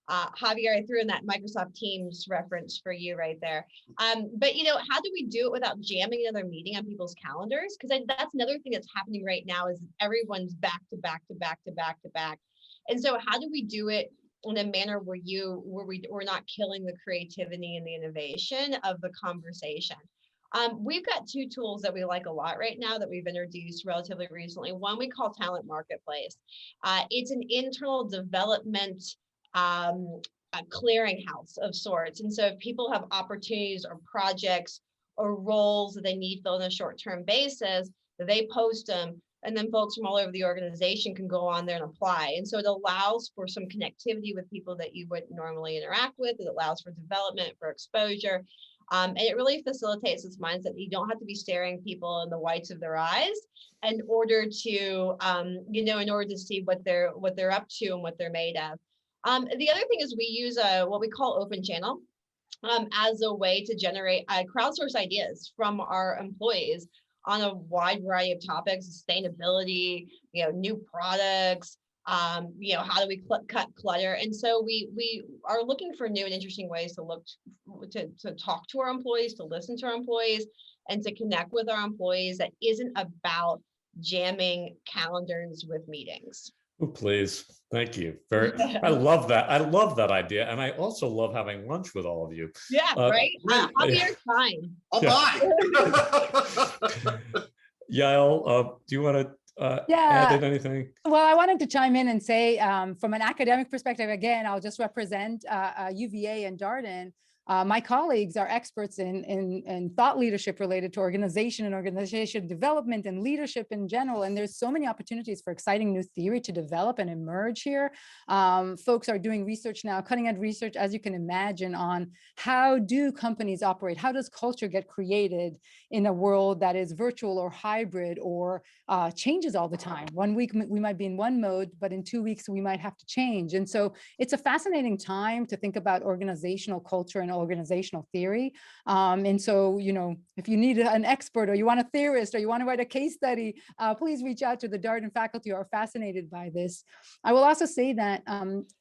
Javier, I threw in that Microsoft Teams reference for you right there. But how do we do it without jamming another meeting on people's calendars? Because that's another thing that's happening right now is everyone's back to back to back to back to back. And so how do we do it in a manner where we're not killing the creativity and the innovation of the conversation? We've got two tools that we like a lot right now that we've introduced relatively recently. One we call Talent Marketplace. It's an internal development a clearinghouse of sorts. And so if people have opportunities or projects or roles that they need filled on a short-term basis, they post them, and then folks from all over the organization can go on there and apply. And so it allows for some connectivity with people that you wouldn't normally interact with. It allows for development, for exposure. And it really facilitates this mindset that you don't have to be staring people in the whites of their eyes in order to, in order to see what they're up to and what they're made of. The other thing is we use what we call open channel as a way to generate crowdsource ideas from our employees on a wide variety of topics: sustainability, new products, how do we cut clutter? And so we are looking for new and interesting ways to talk to our employees, to listen to our employees, and to connect with our employees that isn't about jamming calendars with meetings. Oh, please. Thank you. I love that. I love that idea. And I also love having lunch with all of you. Yeah, right? Javier's fine. I'll buy. Yael, do you want to add in anything? Well, I wanted to chime in and say, from an academic perspective, again, I'll just represent UVA and Darden. My colleagues are experts in thought leadership related to organization and organization development and leadership in general. And there's so many opportunities for exciting new theory to develop and emerge here. Folks are doing research now, cutting edge research, as you can imagine, on how do companies operate? How does culture get created in a world that is virtual or hybrid or changes all the time? 1 week we might be in one mode, but in 2 weeks we might have to change. And so it's a fascinating time to think about organizational culture and organizational theory. And so, if you need an expert or you want a theorist or you want to write a case study, please reach out to the Darden faculty who are fascinated by this. I will also say that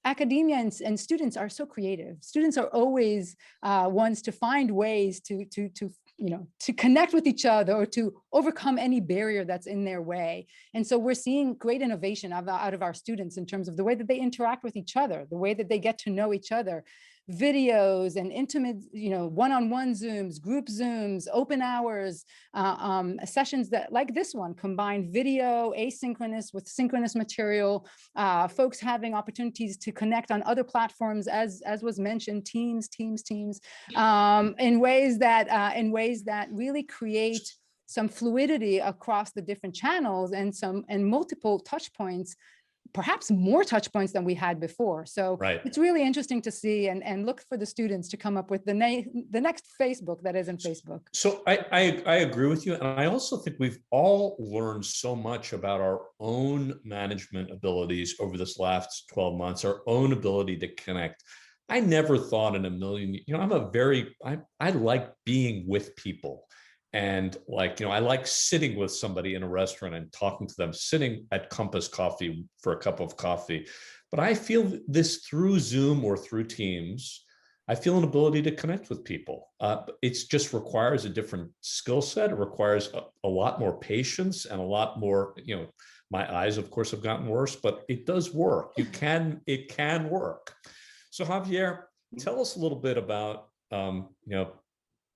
academia and students are so creative. Students are always ones to find ways to connect with each other or to overcome any barrier that's in their way. And so we're seeing great innovation out of our students in terms of the way that they interact with each other, the way that they get to know each other. Videos and intimate, one-on-one Zooms, group Zooms, open hours, sessions that like this one combine video, asynchronous with synchronous material, folks having opportunities to connect on other platforms, as was mentioned, Teams, in ways that really create some fluidity across the different channels and multiple touch points, perhaps more touch points than we had before. So It's really interesting to see and look for the students to come up with the next Facebook that isn't Facebook. So I agree with you. And I also think we've all learned so much about our own management abilities over this last 12 months, our own ability to connect. I never thought in a million, I like being with people. And I like sitting with somebody in a restaurant and talking to them, sitting at Compass Coffee for a cup of coffee. But I feel this through Zoom or through Teams, I feel an ability to connect with people. It just requires a different skill set. It requires a lot more patience and a lot more, my eyes, of course, have gotten worse, but it does work. It can work. So Javier, tell us a little bit about,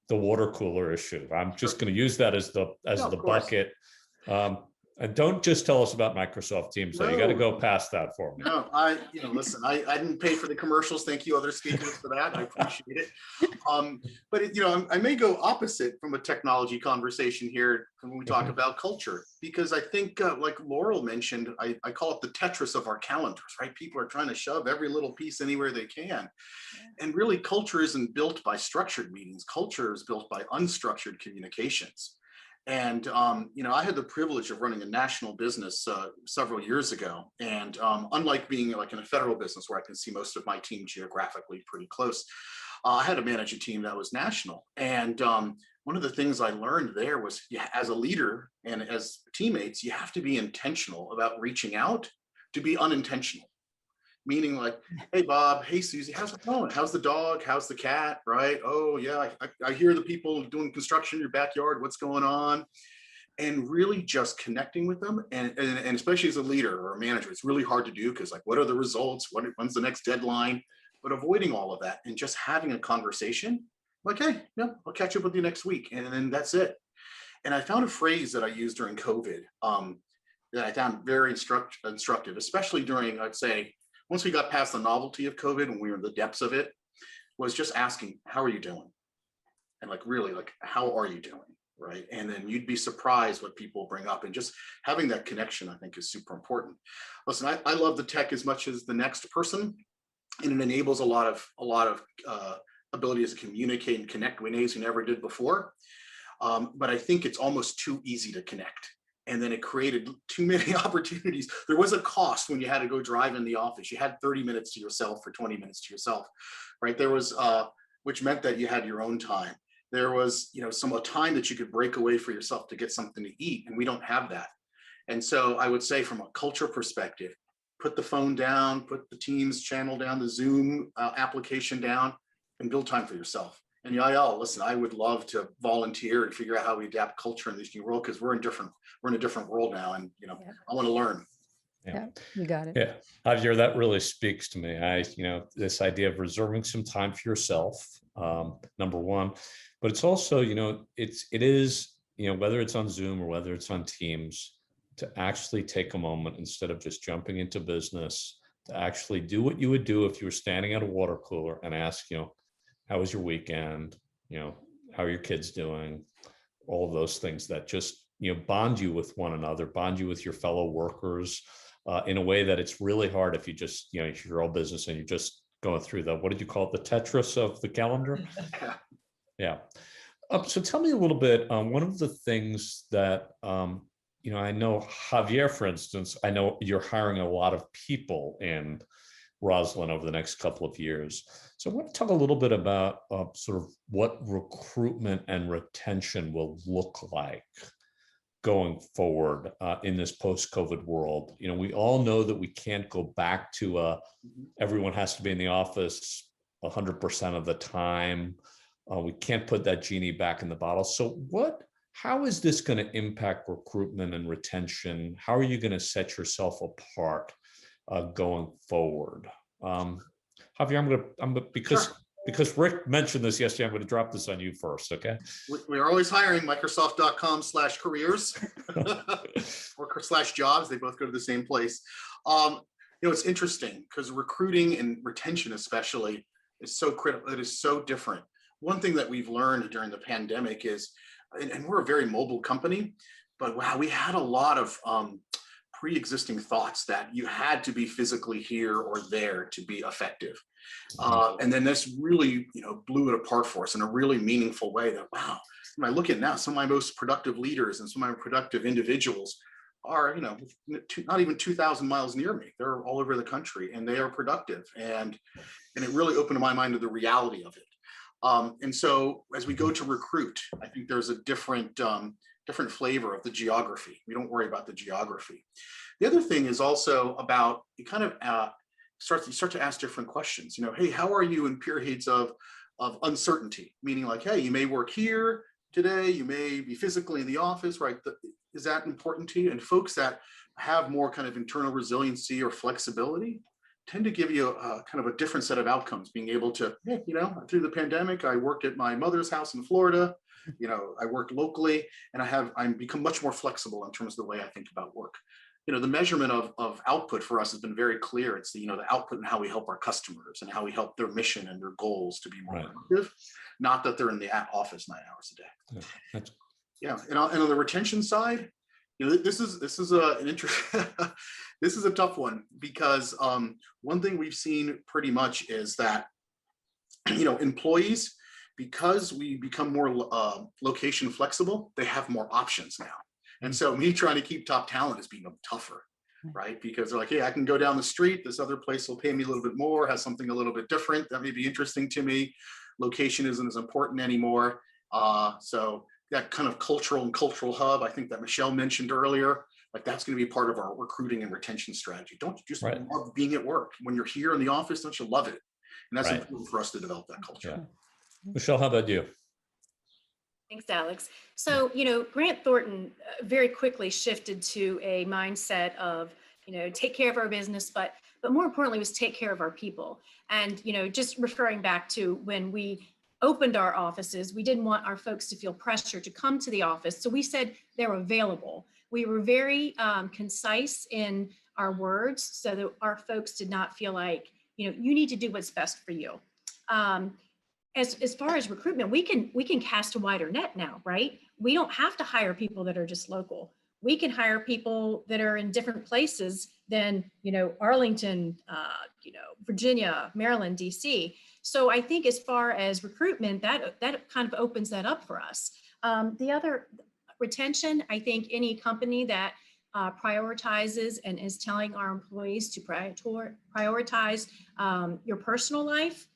the water cooler issue. I'm just going to use that as the bucket. And don't just tell us about Microsoft Teams. So you got to go past that for me. No, listen, I didn't pay for the commercials. Thank you, other speakers, for that. I appreciate it. But I may go opposite from a technology conversation here when we talk about culture, because I think, like Laurel mentioned, I call it the Tetris of our calendars, right? People are trying to shove every little piece anywhere they can. And really, culture isn't built by structured meetings. Culture is built by unstructured communications. And, I had the privilege of running a national business several years ago. And unlike being like in a federal business where I can see most of my team geographically pretty close, I had to manage a team that was national. And one of the things I learned there was, as a leader and as teammates, you have to be intentional about reaching out to be unintentional. meaning like, hey, Bob, hey, Susie, how's it going? How's the dog? How's the cat? Right? Oh, yeah, I hear the people doing construction in your backyard. What's going on? And really just connecting with them. And especially as a leader or a manager, it's really hard to do because like, what are the results? When's the next deadline? But avoiding all of that and just having a conversation like, hey, yeah, I'll catch up with you next week. And then that's it. And I found a phrase that I used during COVID that I found very instructive, especially during, I'd say, once we got past the novelty of COVID, when we were in the depths of it, was just asking, how are you doing? And like, really, like, how are you doing? Right. And then you'd be surprised what people bring up, and just having that connection, I think, is super important. Listen, I love the tech as much as the next person, and it enables a lot of abilities to communicate and connect in ways you never did before. But I think it's almost too easy to connect. And then it created too many opportunities. There was a cost when you had to go drive in the office. You had 30 minutes to yourself or 20 minutes to yourself, right? There was, which meant that you had your own time. There was, some time that you could break away for yourself to get something to eat, and we don't have that. And so I would say, from a culture perspective, put the phone down, put the Teams channel down, the Zoom application down, and build time for yourself. And Yael, listen, I would love to volunteer and figure out how we adapt culture in this new world, because we're in a different world now, and I want to learn. Yeah, you got it. Yeah, Javier, that really speaks to me. This idea of reserving some time for yourself, number one, but it's also, it is, whether it's on Zoom or whether it's on Teams, to actually take a moment instead of just jumping into business, to actually do what you would do if you were standing at a water cooler and ask, how was your weekend? How are your kids doing? All of those things that just, bond you with one another, bond you with your fellow workers in a way that it's really hard if you just, if you're all business and you're just going through what did you call it? The Tetris of the calendar? Yeah. So tell me a little bit, one of the things that, I know Javier, for instance, I know you're hiring a lot of people in Rosslyn over the next couple of years. So I want to talk a little bit about sort of what recruitment and retention will look like going forward in this post-COVID world. We all know that we can't go back to everyone has to be in the office 100% of the time. We can't put that genie back in the bottle. So how is this going to impact recruitment and retention? How are you going to set yourself apart going forward? Javier, because Rick mentioned this yesterday, I'm going to drop this on you first, okay? We're always hiring, Microsoft.com/careers or /jobs. They both go to the same place. It's interesting because recruiting and retention especially is so critical. It is so different. One thing that we've learned during the pandemic is, and we're a very mobile company, but wow, we had a lot of pre-existing thoughts that you had to be physically here or there to be effective. And then this really, blew it apart for us in a really meaningful way that, wow, when I look at now, some of my most productive leaders and some of my productive individuals are, not even 2,000 miles near me. They're all over the country and they are productive. And it really opened my mind to the reality of it. And so as we go to recruit, I think there's a different flavor of the geography. We don't worry about the geography. The other thing is also about, you kind of start to ask different questions. Hey, how are you in periods of uncertainty? Meaning like, hey, you may work here today, you may be physically in the office, right? Is that important to you? And folks that have more kind of internal resiliency or flexibility tend to give you a kind of a different set of outcomes. Being able to, hey, through the pandemic, I worked at my mother's house in Florida. I worked locally, and I'm become much more flexible in terms of the way I think about work. The measurement of output for us has been very clear. It's the output and how we help our customers and how we help their mission and their goals to be more productive, not that they're in the office 9 hours a day. Yeah. And on the retention side, this is an interesting, this is a tough one because one thing we've seen pretty much is that, employees, because we become more location flexible, they have more options now. And so me trying to keep top talent is being tougher, right? Because they're like, hey, I can go down the street. This other place will pay me a little bit more, has something a little bit different that may be interesting to me. Location isn't as important anymore. So that kind of cultural hub, I think that Michelle mentioned earlier, Like that's going to be part of our recruiting and retention strategy. Don't you just Right. love being at work? When you're here in the office, don't you love it? And that's Right. important for us to develop that culture. Yeah. Michelle, how about you? Thanks, Alex. So, Grant Thornton very quickly shifted to a mindset of, take care of our business, but more importantly was take care of our people. And, just referring back to when we opened our offices, we didn't want our folks to feel pressure to come to the office. So we said they're available. We were very concise in our words so that our folks did not feel like, you need to do what's best for you. As far as recruitment, we can cast a wider net now, right? We don't have to hire people that are just local. We can hire people that are in different places than, Arlington, Virginia, Maryland, DC. So I think as far as recruitment, that kind of opens that up for us. The other retention, I think any company that prioritizes and is telling our employees to prioritize your personal life,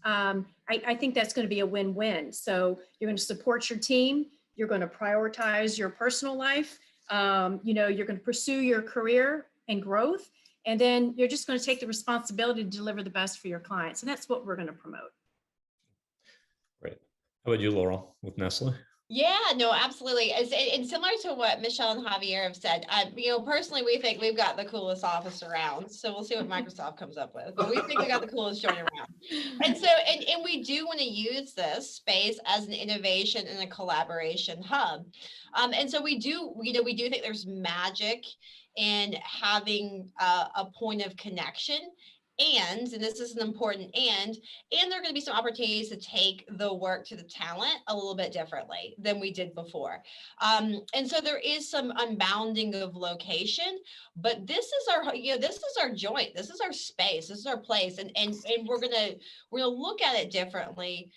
I think that's going to be a win-win. So you're going to support your team. You're going to prioritize your personal life. You're going to pursue your career and growth. And then you're just going to take the responsibility to deliver the best for your clients. And that's what we're going to promote. Great. How about you, Laurel, with Nestle? Yeah, no, absolutely. And similar to what Michelle and Javier have said, personally, we think we've got the coolest office around. So we'll see what Microsoft comes up with. But we think we got the coolest joint around. And so, and we do want to use this space as an innovation and a collaboration hub. And so we do think there's magic in having a point of connection. And this is an important and there are going to be some opportunities to take the work to the talent a little bit differently than we did before. And so there is some unbounding of location, but this is our joint, this is our space, this is our place, and we're gonna look at it differently.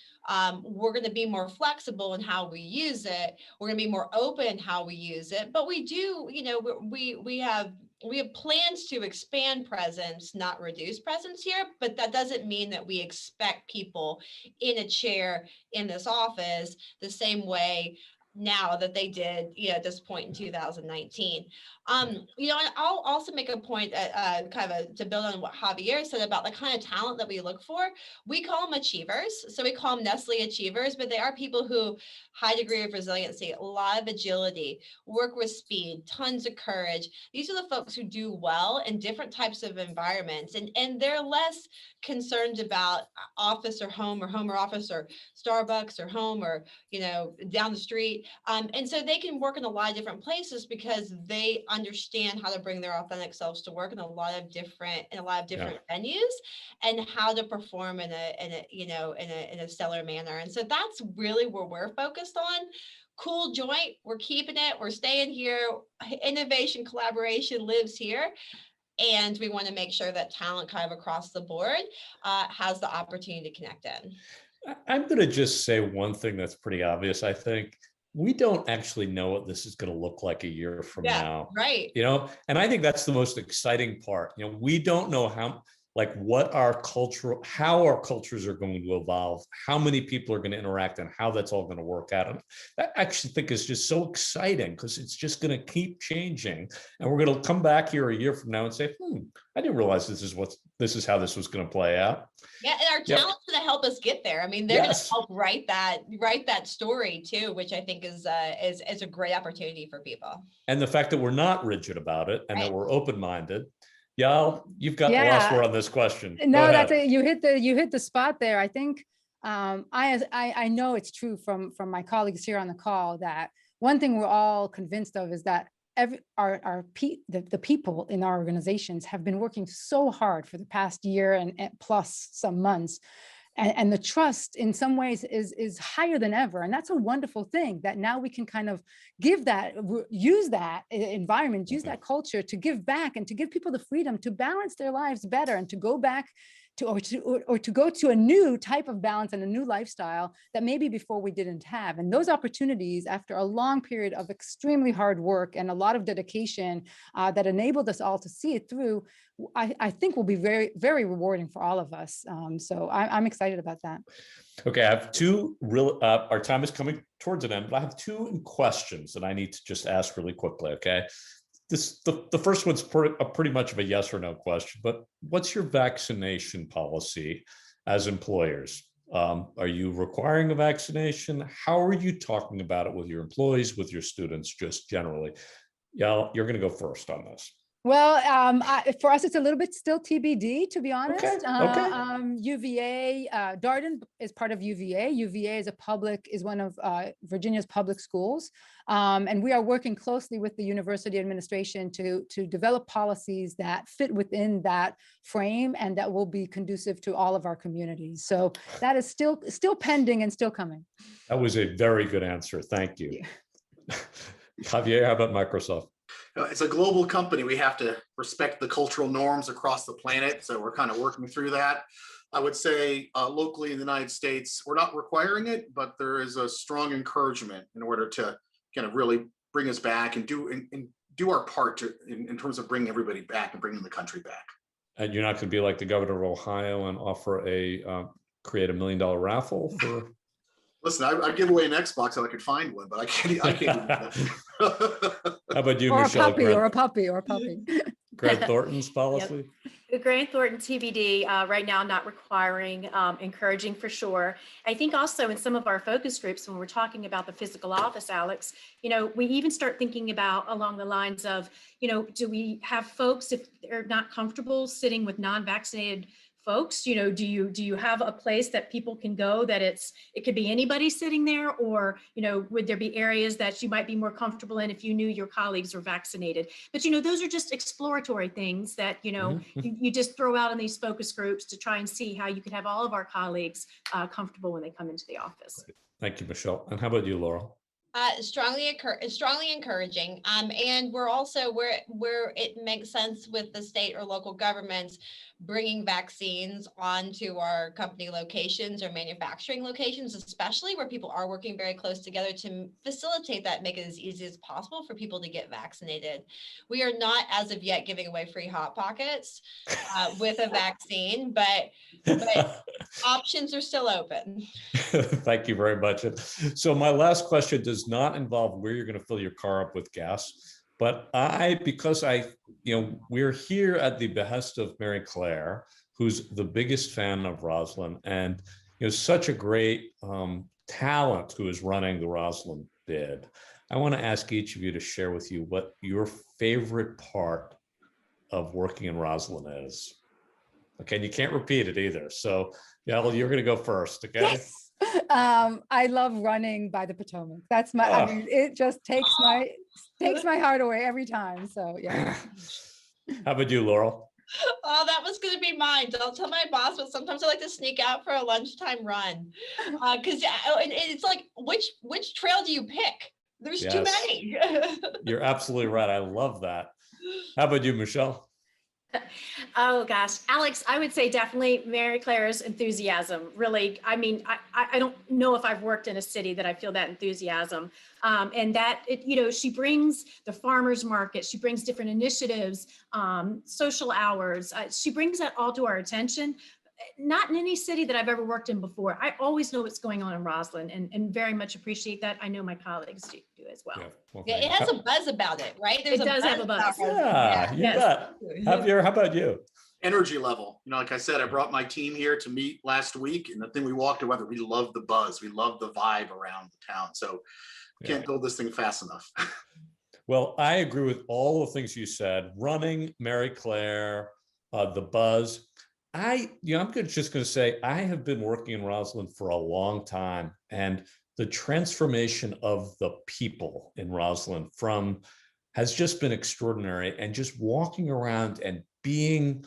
We're going to be more flexible in how we use it. We're going to be more open in how we use it. But we do, we have plans to expand presence, not reduce presence here, but that doesn't mean that we expect people in a chair in this office the same way now that they did, at this point in 2019. And I'll also make a point that to build on what Javier said about the kind of talent that we look for. We call them achievers. So we call them Nestle achievers, but they are people who high degree of resiliency, a lot of agility, work with speed, tons of courage. These are the folks who do well in different types of environments, and they're less concerned about office or home or office or Starbucks or home or, down the street. And so they can work in a lot of different places because they understand how to bring their authentic selves to work in a lot of different venues and how to perform in a stellar manner. And so that's really where we're focused on. Cool joint, we're keeping it, we're staying here. Innovation, collaboration lives here. And we want to make sure that talent kind of across the board has the opportunity to connect in. I'm going to just say one thing that's pretty obvious. I think we don't actually know what this is going to look like a year from now. Right. And I think that's the most exciting part. We don't know how our cultures are going to evolve, how many people are going to interact, and how that's all going to work out. And I actually think is just so exciting because it's just going to keep changing. And we're going to come back here a year from now and say, I didn't realize this is how this was going to play out. Yeah, and our talent's going to help us get there. I mean, they're going to help write that story too, which I think is a great opportunity for people. And the fact that we're not rigid about it and that we're open-minded. Yael, you've got the last word on this question. No, that's it. You hit the spot there. I think I know it's true from my colleagues here on the call that one thing we're all convinced of is that the people in our organizations have been working so hard for the past year and plus some months. And the trust in some ways is higher than ever. And that's a wonderful thing that now we can kind of use that environment, use that culture to give back and to give people the freedom to balance their lives better and to go back to go to a new type of balance and a new lifestyle that maybe before we didn't have. And those opportunities, after a long period of extremely hard work and a lot of dedication that enabled us all to see it through, I think will be very, very rewarding for all of us. So I'm excited about that. Okay, I have two our time is coming towards an end, but I have two questions that I need to just ask really quickly, okay? the first one's pretty much of a yes or no question, but what's your vaccination policy as employers? Are you requiring a vaccination? How are you talking about it with your employees, with your students, just generally? Yeah, you're going to go first on this. Well, for us, it's a little bit still TBD, to be honest. Okay. UVA, Darden is part of UVA. UVA is one of Virginia's public schools. And we are working closely with the university administration to develop policies that fit within that frame and that will be conducive to all of our communities. So that is still pending and still coming. That was a very good answer. Thank you. Yeah. Javier, how about Microsoft? It's a global company. We have to respect the cultural norms across the planet. So we're kind of working through that. I would say locally in the United States, we're not requiring it, but there is a strong encouragement in order to kind of really bring us back and do our part in terms of bringing everybody back and bringing the country back. And you're not going to be like the governor of Ohio and offer create $1 million raffle for. Listen, I'd give away an Xbox if I could find one, but I can't do that. How about you, or Michelle? Or a puppy. Grant Thornton's policy? Yep. The Grant Thornton TBD right now not requiring, encouraging for sure. I think also in some of our focus groups when we're talking about the physical office, Alex, we even start thinking about along the lines of, do we have folks if they're not comfortable sitting with non-vaccinated folks, do you have a place that people can go that it could be anybody sitting there, or, would there be areas that you might be more comfortable in if you knew your colleagues were vaccinated? But, those are just exploratory things that, you just throw out in these focus groups to try and see how you can have all of our colleagues comfortable when they come into the office. Thank you, Michelle. And how about you, Laurel? Strongly encouraging. And we're also where it makes sense with the state or local governments bringing vaccines onto our company locations or manufacturing locations, especially where people are working very close together to facilitate that, make it as easy as possible for people to get vaccinated. We are not, as of yet, giving away free Hot Pockets with a vaccine, but options are still open. Thank you very much. So my last question does not involve where you're going to fill your car up with gas, but we're here at the behest of Mary Claire, who's the biggest fan of Rosslyn and such a great talent who is running the Rosslyn bid. I want to ask each of you to share with you what your favorite part of working in Rosslyn is. Okay, and you can't repeat it either. So, Yael, you're going to go first, okay? Yes. I love running by the Potomac. That's my, I mean, it just takes my heart away every time. So, yeah. How about you, Laurel? Oh, that was going to be mine. Don't tell my boss, but sometimes I like to sneak out for a lunchtime run. Because it's like, which trail do you pick? There's too many. You're absolutely right. I love that. How about you, Michelle? Oh gosh, Alex, I would say definitely Mary Claire's enthusiasm. Really, I mean, I don't know if I've worked in a city that I feel that enthusiasm. And that, she brings the farmers market, she brings different initiatives, social hours. She brings that all to our attention. Not in any city that I've ever worked in before. I always know what's going on in Rosslyn and very much appreciate that. I know my colleagues do as well. Yeah, it has a buzz about it, right? It does have a buzz. Yeah, you bet. Javier, how about you? Energy level. Like I said, I brought my team here to meet last week, and the thing we walked away with, we love the buzz. We love the vibe around the town. So we can't build this thing fast enough. Well, I agree with all the things you said. Running, Mary Claire, the buzz. I'm just going to say, I have been working in Rosslyn for a long time, and the transformation of the people in Rosslyn has just been extraordinary. And just walking around and being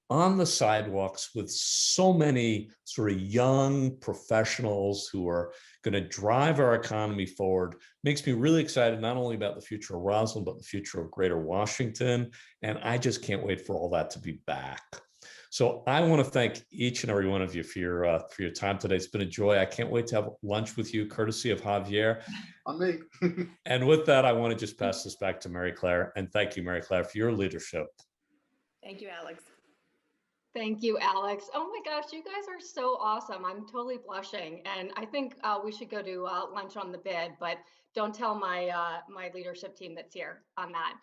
on the sidewalks with so many sort of young professionals who are going to drive our economy forward makes me really excited, not only about the future of Rosslyn, but the future of Greater Washington. And I just can't wait for all that to be back. So I want to thank each and every one of you for your time today. It's been a joy. I can't wait to have lunch with you, courtesy of Javier. On me. And with that, I want to just pass this back to Mary Claire. And thank you, Mary Claire, for your leadership. Thank you, Alex. Thank you, Alex. Oh my gosh, you guys are so awesome. I'm totally blushing. And I think we should go to lunch on the bid, but don't tell my leadership team that's here on that.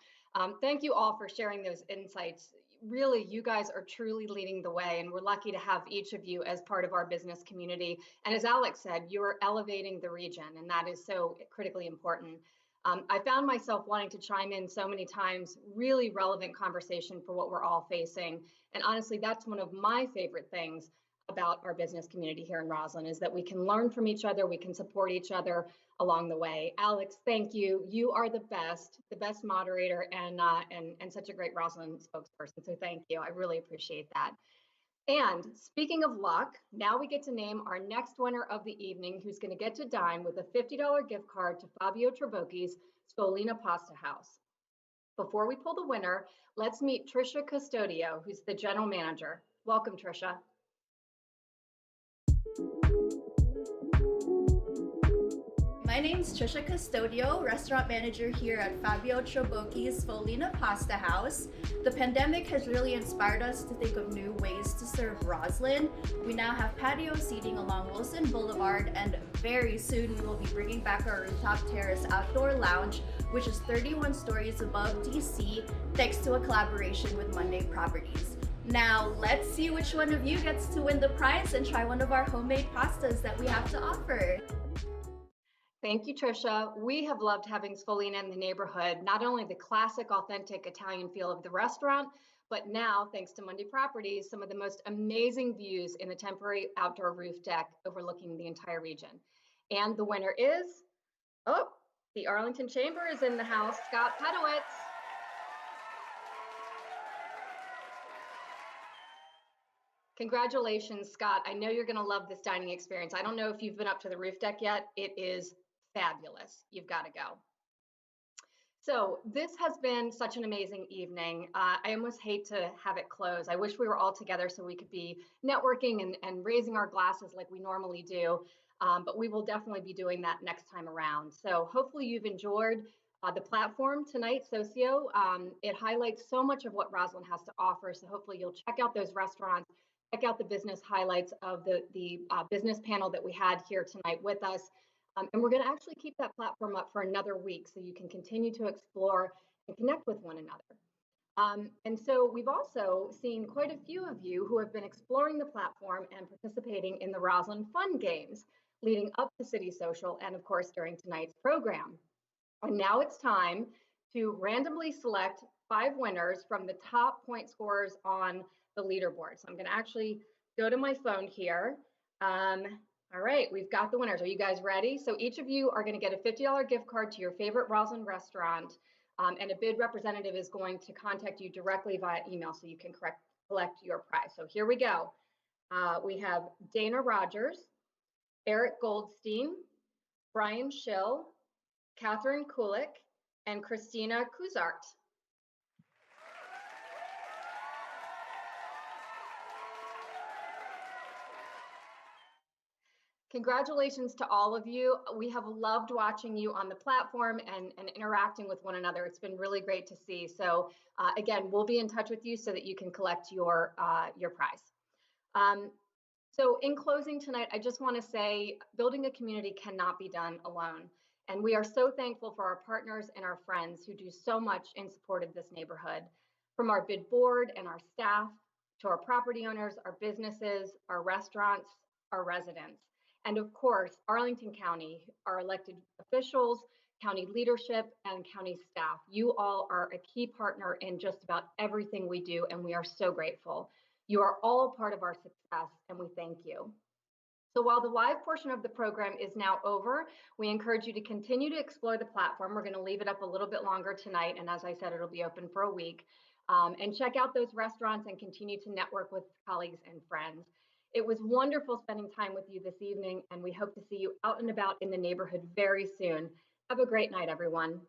Thank you all for sharing those insights. Really, you guys are truly leading the way, and we're lucky to have each of you as part of our business community. And as Alex said, you're elevating the region, and that is so critically important. I found myself wanting to chime in so many times, really relevant conversation for what we're all facing. And honestly, that's one of my favorite things about our business community here in Rosslyn, is that we can learn from each other, we can support each other along the way. Alex, thank you. You are the best moderator, and such a great Rosslyn spokesperson. So thank you. I really appreciate that. And speaking of luck, now we get to name our next winner of the evening, who's going to get to dine with a $50 gift card to Fabio Trabocchi's Sfolina Pasta House. Before we pull the winner, let's meet Trisha Custodio, who's the general manager. Welcome, Trisha. My name's Trisha Custodio, restaurant manager here at Fabio Trabocchi's Sfolina Pasta House. The pandemic has really inspired us to think of new ways to serve Rosslyn. We now have patio seating along Wilson Boulevard, and very soon we will be bringing back our rooftop terrace outdoor lounge, which is 31 stories above DC, thanks to a collaboration with Monday Properties. Now, let's see which one of you gets to win the prize and try one of our homemade pastas that we have to offer. Thank you, Trisha. We have loved having Sfolina in the neighborhood, not only the classic, authentic Italian feel of the restaurant, but now, thanks to Monday Properties, some of the most amazing views in the temporary outdoor roof deck overlooking the entire region. And the winner is, oh, the Arlington Chamber is in the house, Scott Pedowitz. Congratulations, Scott. I know you're going to love this dining experience. I don't know if you've been up to the roof deck yet. It is fabulous. You've got to go. So this has been such an amazing evening. I almost hate to have it close. I wish we were all together so we could be networking and raising our glasses like we normally do. But we will definitely be doing that next time around. So hopefully you've enjoyed the platform tonight, Socio. It highlights so much of what Rosslyn has to offer. So hopefully you'll check out those restaurants, check out the business highlights of the business panel that we had here tonight with us. And we're going to actually keep that platform up for another week so you can continue to explore and connect with one another. And so we've also seen quite a few of you who have been exploring the platform and participating in the Rosslyn Fun Games leading up to City Social and, of course, during tonight's program. And now it's time to randomly select 5 winners from the top point scorers on the leaderboard. So I'm going to actually go to my phone here. All right, we've got the winners. Are you guys ready? So each of you are going to get a $50 gift card to your favorite Rosslyn restaurant, and a bid representative is going to contact you directly via email so you can collect your prize. So here we go. We have Dana Rogers, Eric Goldstein, Brian Schill, Catherine Kulik, and Christina Kuzart. Congratulations to all of you. We have loved watching you on the platform and interacting with one another. It's been really great to see. So again, we'll be in touch with you so that you can collect your prize. So in closing tonight, I just want to say building a community cannot be done alone. And we are so thankful for our partners and our friends who do so much in support of this neighborhood. From our bid board and our staff, to our property owners, our businesses, our restaurants, our residents. And of course, Arlington County, our elected officials, county leadership, and county staff. You all are a key partner in just about everything we do, and we are so grateful. You are all part of our success, and we thank you. So while the live portion of the program is now over, we encourage you to continue to explore the platform. We're going to leave it up a little bit longer tonight, and as I said, it'll be open for a week. And check out those restaurants and continue to network with colleagues and friends. It was wonderful spending time with you this evening, and we hope to see you out and about in the neighborhood very soon. Have a great night, everyone.